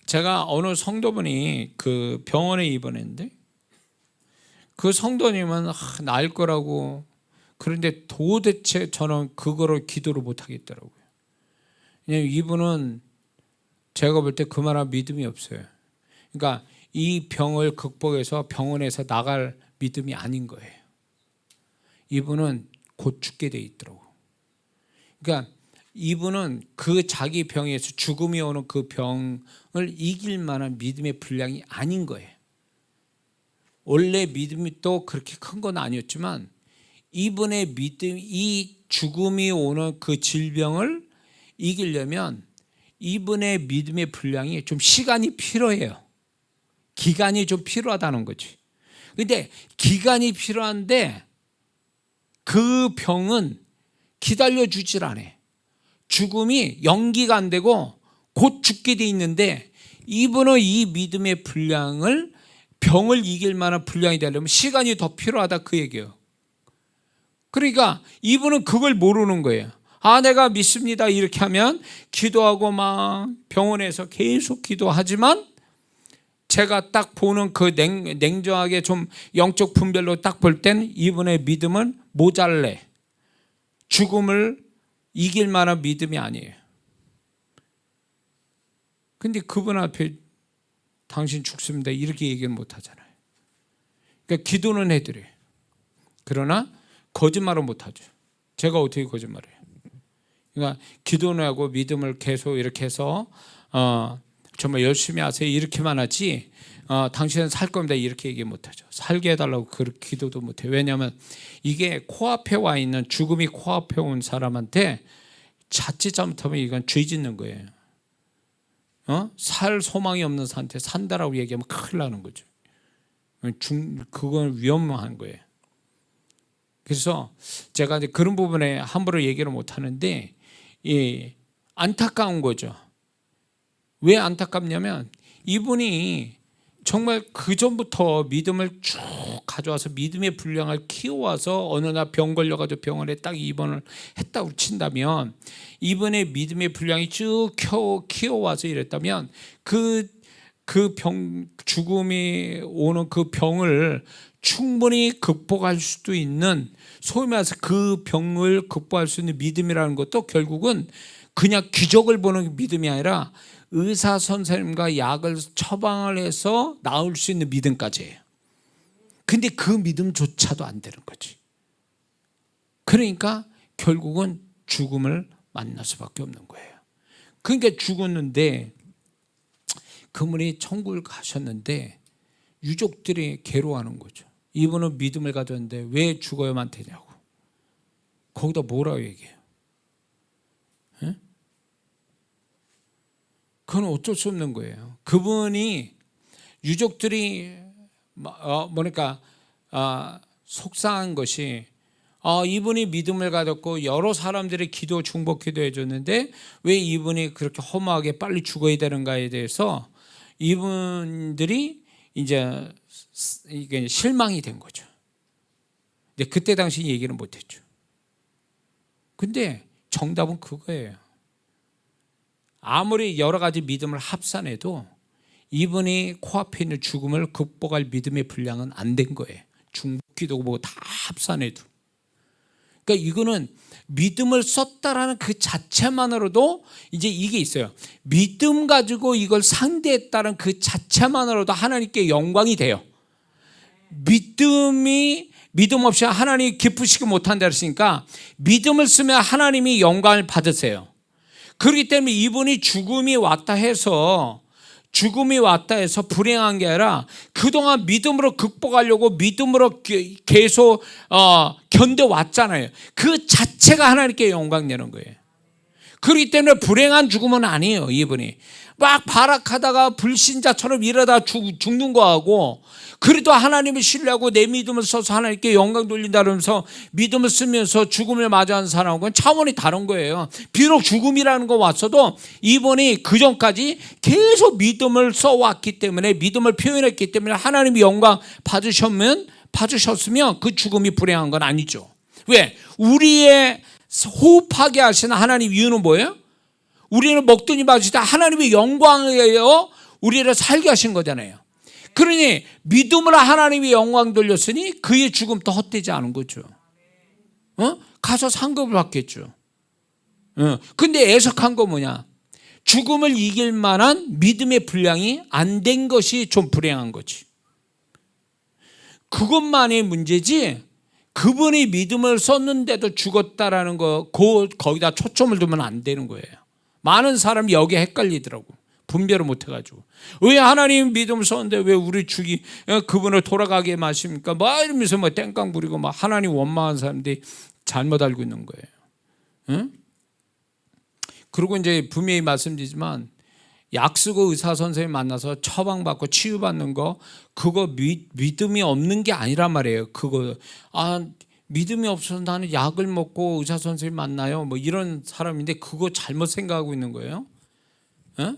[SPEAKER 1] 제가 어느 성도분이 그 병원에 입원했는데, 그 성도님은 나을 거라고, 그런데 도대체 저는 그거를 기도를 못 하겠더라고요. 왜냐하면 이분은 제가 볼 때 그만한 믿음이 없어요. 그러니까 이 병을 극복해서 병원에서 나갈 믿음이 아닌 거예요. 이분은 곧 죽게 돼 있더라고. 그러니까 이분은 그 자기 병에서 죽음이 오는 그 병을 이길 만한 믿음의 분량이 아닌 거예요. 원래 믿음이 또 그렇게 큰 건 아니었지만 이분의 믿음, 이 죽음이 오는 그 질병을 이기려면 이분의 믿음의 분량이 좀 시간이 필요해요. 기간이 좀 필요하다는 거지. 근데 기간이 필요한데 그 병은 기다려주질 않아. 죽음이 연기가 안 되고 곧 죽게 돼 있는데, 이분은 이 믿음의 분량을, 병을 이길 만한 분량이 되려면 시간이 더 필요하다, 그 얘기예요. 그러니까 이분은 그걸 모르는 거예요. 내가 믿습니다 이렇게 하면 기도하고 막 병원에서 계속 기도하지만 제가 딱 보는 그 냉정하게 좀 영적 분별로 딱 볼 땐 이분의 믿음은 모자래. 죽음을 이길 만한 믿음이 아니에요. 근데 그분 앞에 당신 죽습니다 이렇게 얘기는 못 하잖아요. 그러니까 기도는 해드려요. 그러나 거짓말은 못 하죠. 제가 어떻게 거짓말해요? 그러니까 기도는 하고 믿음을 계속 이렇게 해서 정말 열심히 하세요 이렇게만 하지 당신은 살 겁니다 이렇게 얘기 못하죠. 살게 해달라고 그렇게 기도도 못해요. 왜냐하면 이게 코앞에 와 있는 죽음이 코앞에 온 사람한테 자칫 잘못하면 이건 죄 짓는 거예요. 살 소망이 없는 사람한테 산다라고 얘기하면 큰일 나는 거죠. 그건 위험한 거예요. 그래서 제가 이제 그런 부분에 함부로 얘기를 못 하는데 안타까운 거죠. 왜 안타깝냐면 이분이 정말 그 전부터 믿음을 쭉 가져와서 믿음의 분량을 키워와서 어느 날 병 걸려가지고 병원에 딱 입원을 했다고 친다면 이분의 믿음의 분량이 쭉 키워와서 이랬다면 그 죽음이 오는 그 병을 충분히 극복할 수도 있는 소위 말해서 그 병을 극복할 수 있는 믿음이라는 것도 결국은 그냥 기적을 보는 믿음이 아니라 의사 선생님과 약을 처방을 해서 나을 수 있는 믿음까지예요. 근데 그 믿음조차도 안 되는 거지. 그러니까 결국은 죽음을 만날 수밖에 없는 거예요. 그러니까 죽었는데 그분이 천국을 가셨는데 유족들이 괴로워하는 거죠. 이분은 믿음을 가졌는데 왜 죽어야만 되냐고. 거기다 뭐라고 얘기해요? 에? 그건 어쩔 수 없는 거예요. 그분이 유족들이 뭐니까 속상한 것이 이분이 믿음을 가졌고 여러 사람들이 기도 중보 기도해 줬는데 왜 이분이 그렇게 허무하게 빨리 죽어야 되는가에 대해서 이분들이 이제 이게 실망이 된 거죠. 근데 그때 당시 얘기는 못했죠. 근데 정답은 그거예요. 아무리 여러 가지 믿음을 합산해도 이분이 코앞에 있는 죽음을 극복할 믿음의 분량은 안 된 거예요. 중기도 뭐 다 합산해도. 그러니까 이거는 믿음을 썼다라는 그 자체만으로도 이제 이게 있어요. 믿음 가지고 이걸 상대했다는 그 자체만으로도 하나님께 영광이 돼요. 믿음 없이 하나님이 기쁘시지 못한다 그랬으니까 믿음을 쓰면 하나님이 영광을 받으세요. 그렇기 때문에 이분이 죽음이 왔다 해서 불행한 게 아니라 그동안 믿음으로 극복하려고 믿음으로 계속 견뎌왔잖아요. 그 자체가 하나님께 영광 내는 거예요. 그렇기 때문에 불행한 죽음은 아니에요. 이분이 막 발악하다가 불신자처럼 이러다 죽는 거하고 그래도 하나님을 신뢰하고 내 믿음을 써서 하나님께 영광 돌린다 그러면서 믿음을 쓰면서 죽음을 맞이하는 사람하고는 차원이 다른 거예요. 비록 죽음이라는 거 왔어도 이분이 그전까지 계속 믿음을 써왔기 때문에 믿음을 표현했기 때문에 하나님이 영광 받으셨으면 그 죽음이 불행한 건 아니죠. 왜? 우리의 호흡하게 하시는 하나님 이유는 뭐예요? 우리는 먹더니 마시다 하나님의 영광이에요. 우리를 살게 하신 거잖아요. 그러니 믿음으로 하나님이 영광 돌렸으니 그의 죽음도 헛되지 않은 거죠. 가서 상급을 받겠죠. 근데 애석한 거 뭐냐? 죽음을 이길 만한 믿음의 분량이 안 된 것이 좀 불행한 거지. 그것만의 문제지 그분이 믿음을 썼는데도 죽었다라는 거 거기다 초점을 두면 안 되는 거예요. 많은 사람이 여기에 헷갈리더라고. 분별을 못 해가지고 왜 하나님 믿음을 썼는데 왜 우리 그분을 돌아가게 마십니까? 막 이러면서 땡깡 부리고 막 하나님 원망한 사람들이 잘못 알고 있는 거예요. 응? 그리고 이제 분명히 말씀드리지만 약 쓰고 의사 선생님 만나서 처방받고 치유받는 거 그거 믿음이 없는 게 아니란 말이에요. 그거 믿음이 없어서 나는 약을 먹고 의사 선생님 만나요. 뭐 이런 사람인데 그거 잘못 생각하고 있는 거예요. 응?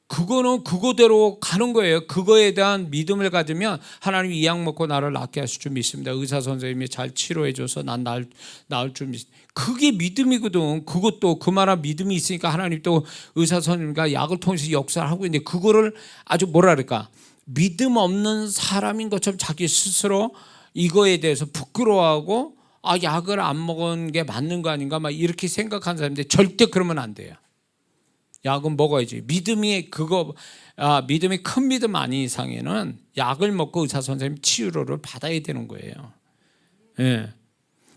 [SPEAKER 1] 그거는 그거대로 가는 거예요. 그거에 대한 믿음을 가지면 하나님이 이 약 먹고 나를 낫게 하실 줄 믿습니다. 의사 선생님이 잘 치료해줘서 난 나을 줄 믿습니다. 그게 믿음이거든. 그것도 그만한 믿음이 있으니까 하나님 또 의사 선생님과 약을 통해서 역사를 하고 있는데 그거를 아주 뭐라 그럴까 믿음 없는 사람인 것처럼 자기 스스로 이거에 대해서 부끄러워하고 약을 안 먹은 게 맞는 거 아닌가 막 이렇게 생각하는 사람인데 절대 그러면 안 돼요. 약은 먹어야지. 믿음이 큰 믿음 아닌 이상에는 약을 먹고 의사 선생님 치료를 받아야 되는 거예요. 예.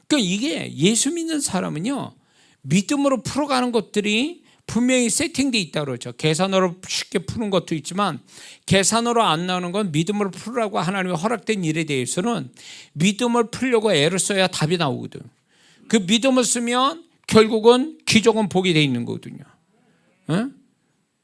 [SPEAKER 1] 그러니까 이게 예수 믿는 사람은요, 믿음으로 풀어가는 것들이 분명히 세팅되어 있다고 그러죠. 계산으로 쉽게 푸는 것도 있지만 계산으로 안 나오는 건 믿음으로 풀으라고 하나님이 허락된 일에 대해서는 믿음을 풀려고 애를 써야 답이 나오거든. 그 믿음을 쓰면 결국은 기적은 보게 돼 있는 거거든요.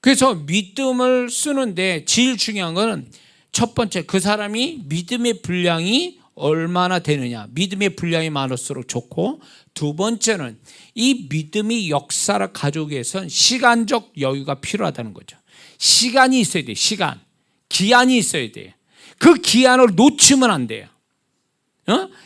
[SPEAKER 1] 그래서 믿음을 쓰는데 제일 중요한 건 첫 번째, 그 사람이 믿음의 분량이 얼마나 되느냐. 믿음의 분량이 많을수록 좋고, 두 번째는 이 믿음이 역사를 가져오기 위해서는 시간적 여유가 필요하다는 거죠. 시간이 있어야 돼요. 시간, 기한이 있어야 돼요. 그 기한을 놓치면 안 돼요.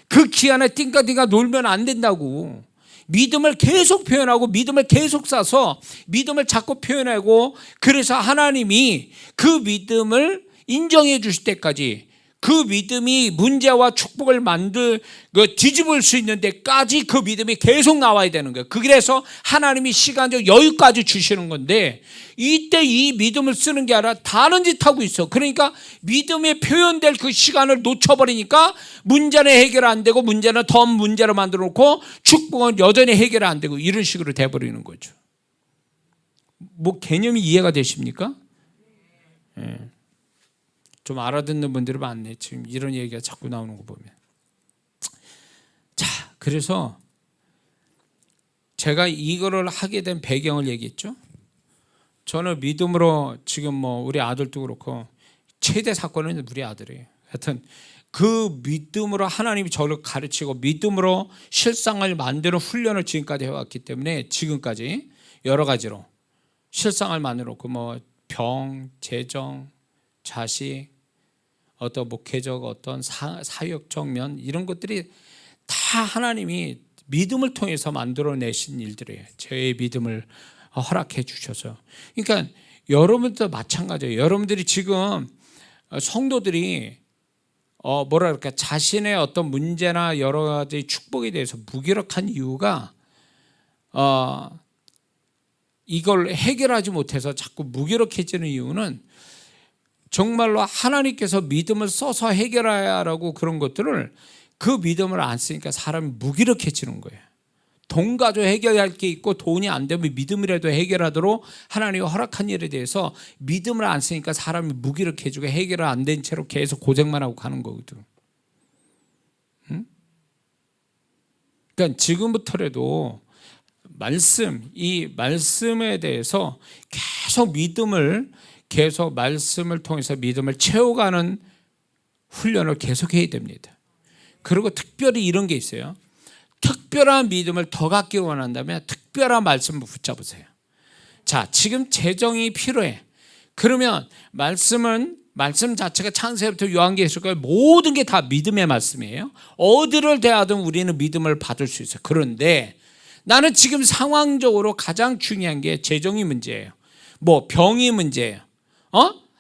[SPEAKER 1] 그 기한에 띵까띵까 놀면 안 된다고. 믿음을 계속 표현하고 믿음을 계속 쌓아서 믿음을 자꾸 표현하고, 그래서 하나님이 그 믿음을 인정해 주실 때까지, 그 믿음이 문제와 축복을 뒤집을 수 있는 데까지 그 믿음이 계속 나와야 되는 거예요. 그래서 하나님이 시간적 여유까지 주시는 건데, 이때 이 믿음을 쓰는 게 아니라 다른 짓 하고 있어. 그러니까 믿음에 표현될 그 시간을 놓쳐버리니까 문제는 해결 안 되고, 문제는 더 문제로 만들어 놓고, 축복은 여전히 해결 안 되고, 이런 식으로 돼버리는 거죠. 뭐 개념이 이해가 되십니까? 예. 좀 알아듣는 분들이 많네. 지금 이런 얘기가 자꾸 나오는 거 보면. 자, 그래서 제가 이거를 하게 된 배경을 얘기했죠. 저는 믿음으로 지금 우리 아들도 그렇고 최대 사건은 우리 아들이에요. 하여튼 그 믿음으로 하나님이 저를 가르치고 믿음으로 실상을 만드는 훈련을 지금까지 해왔기 때문에, 지금까지 여러 가지로 실상을 만들어 놓고 병, 재정, 자식, 어떤 목회적, 어떤 사역적 면, 이런 것들이 다 하나님이 믿음을 통해서 만들어내신 일들이에요. 제 믿음을 허락해 주셔서. 그러니까 여러분도 마찬가지예요. 여러분들이 지금 성도들이 자신의 어떤 문제나 여러 가지 축복에 대해서 무기력한 이유가 이걸 해결하지 못해서 자꾸 무기력해지는 이유는 정말로 하나님께서 믿음을 써서 해결하라고 그런 것들을, 그 믿음을 안 쓰니까 사람이 무기력해지는 거예요. 돈 가지고 해결할 게 있고, 돈이 안 되면 믿음이라도 해결하도록 하나님이 허락한 일에 대해서 믿음을 안 쓰니까 사람이 무기력해지고 해결을 안 된 채로 계속 고생만 하고 가는 거거든. 그러니까 지금부터라도 이 말씀에 대해서 계속 말씀을 통해서 믿음을 채워가는 훈련을 계속해야 됩니다. 그리고 특별히 이런 게 있어요. 특별한 믿음을 더 갖기 원한다면 특별한 말씀을 붙잡으세요. 자, 지금 재정이 필요해. 그러면 말씀 자체가 창세기부터 요한계시록까지 모든 게 다 믿음의 말씀이에요. 어디를 대하든 우리는 믿음을 받을 수 있어요. 그런데 나는 지금 상황적으로 가장 중요한 게 재정이 문제예요. 병이 문제예요.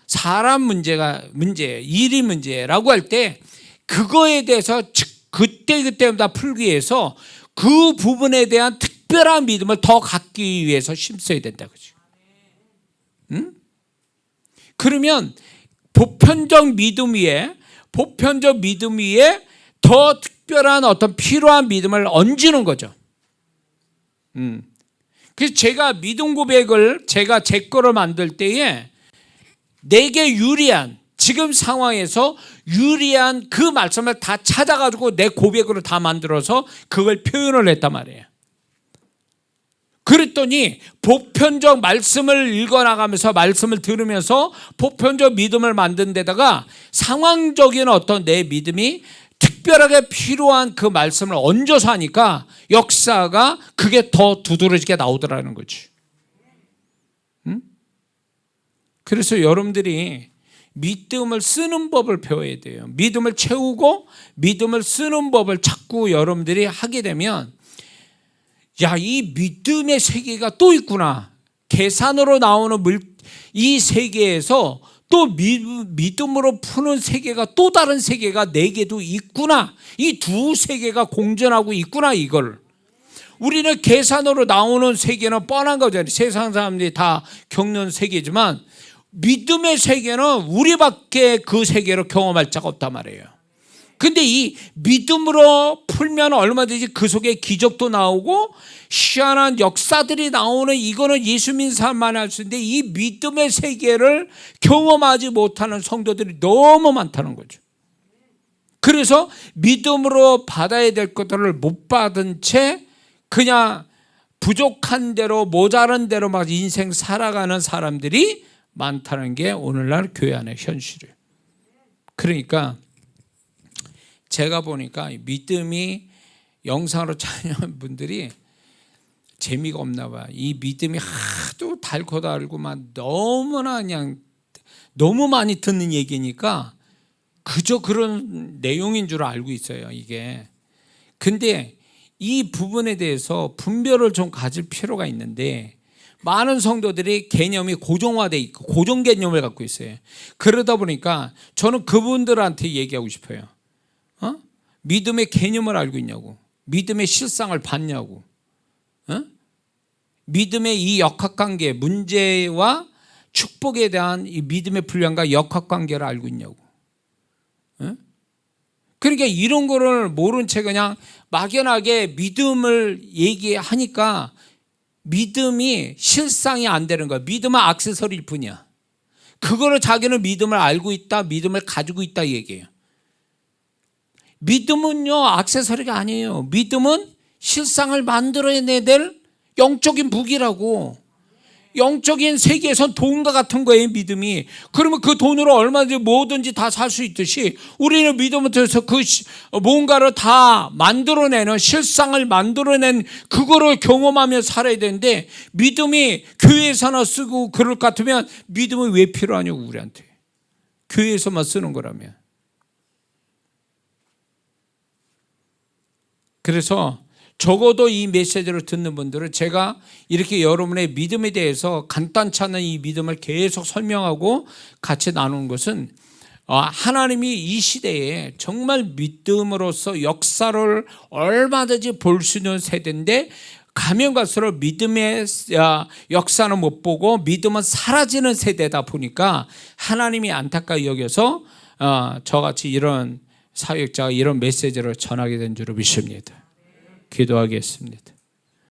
[SPEAKER 1] 사람 문제예요. 일이 문제라고 할 때, 그거에 대해서 그때마다 풀기 위해서 그 부분에 대한 특별한 믿음을 더 갖기 위해서 힘써야 된다. 그죠? 그러면 보편적 믿음 위에 더 특별한 어떤 필요한 믿음을 얹는 거죠. 그래서 제가 믿음 고백을 제 거를 만들 때에 내게 유리한, 지금 상황에서 유리한 그 말씀을 다 찾아가지고 내 고백으로 다 만들어서 그걸 표현을 했단 말이에요. 그랬더니 보편적 말씀을 읽어나가면서, 말씀을 들으면서 보편적 믿음을 만든 데다가 상황적인 어떤 내 믿음이 특별하게 필요한 그 말씀을 얹어서 하니까 역사가 그게 더 두드러지게 나오더라는 거지. 그래서 여러분들이 믿음을 쓰는 법을 배워야 돼요. 믿음을 채우고 믿음을 쓰는 법을 자꾸 여러분들이 하게 되면, 이 믿음의 세계가 또 있구나. 계산으로 나오는 이 세계에서 또 믿음으로 푸는 세계가 또 다른 세계가 내게도 있구나. 이 두 세계가 공존하고 있구나. 이걸 우리는 계산으로 나오는 세계는 뻔한 거잖아요. 세상 사람들이 다 겪는 세계지만 믿음의 세계는 우리밖에 그 세계를 경험할 자가 없단 말이에요. 근데 이 믿음으로 풀면 얼마든지 그 속에 기적도 나오고 희한한 역사들이 나오는, 이거는 예수 믿는 사람만 할 수 있는데 이 믿음의 세계를 경험하지 못하는 성도들이 너무 많다는 거죠. 그래서 믿음으로 받아야 될 것들을 못 받은 채 그냥 부족한 대로 모자란 대로 막 인생 살아가는 사람들이 많다는 게 오늘날 교회 안의 현실이에요. 그러니까 제가 보니까 믿음이 영상으로 참여한 분들이 재미가 없나 봐요. 이 믿음이 하도 달고 달고만 너무나 그냥 너무 많이 듣는 얘기니까 그저 그런 내용인 줄 알고 있어요, 이게. 근데 이 부분에 대해서 분별을 좀 가질 필요가 있는데 많은 성도들이 개념이 고정화되어 있고 고정 개념을 갖고 있어요. 그러다 보니까 저는 그분들한테 얘기하고 싶어요. 믿음의 개념을 알고 있냐고, 믿음의 실상을 봤냐고, 믿음의 이 역학관계, 문제와 축복에 대한 이 믿음의 분량과 역학관계를 알고 있냐고. 그러니까 이런 거를 모른 채 그냥 막연하게 믿음을 얘기하니까 믿음이 실상이 안 되는 거야. 믿음은 액세서리일 뿐이야. 그거를 자기는 믿음을 알고 있다, 믿음을 가지고 있다 이 얘기예요. 믿음은요 액세서리가 아니에요. 믿음은 실상을 만들어내야 될 영적인 무기라고. 영적인 세계에선 돈과 같은 거예요, 믿음이. 그러면 그 돈으로 얼마든지 뭐든지 다 살 수 있듯이 우리는 믿음을 통해서 그 뭔가를 다 만들어내는, 실상을 만들어낸 그거를 경험하며 살아야 되는데 믿음이 교회에서나 쓰고 그럴 것 같으면 믿음이 왜 필요하냐고, 우리한테. 교회에서만 쓰는 거라면. 그래서 적어도 이 메시지를 듣는 분들은 제가 이렇게 여러분의 믿음에 대해서 간단치 않은 이 믿음을 계속 설명하고 같이 나누는 것은 하나님이 이 시대에 정말 믿음으로써 역사를 얼마든지 볼 수 있는 세대인데 가면 갈수록 믿음의 역사는 못 보고 믿음은 사라지는 세대다 보니까 하나님이 안타까이 여겨서 저같이 이런 사역자가 이런 메시지를 전하게 된 줄로 믿습니다. 기도하겠습니다.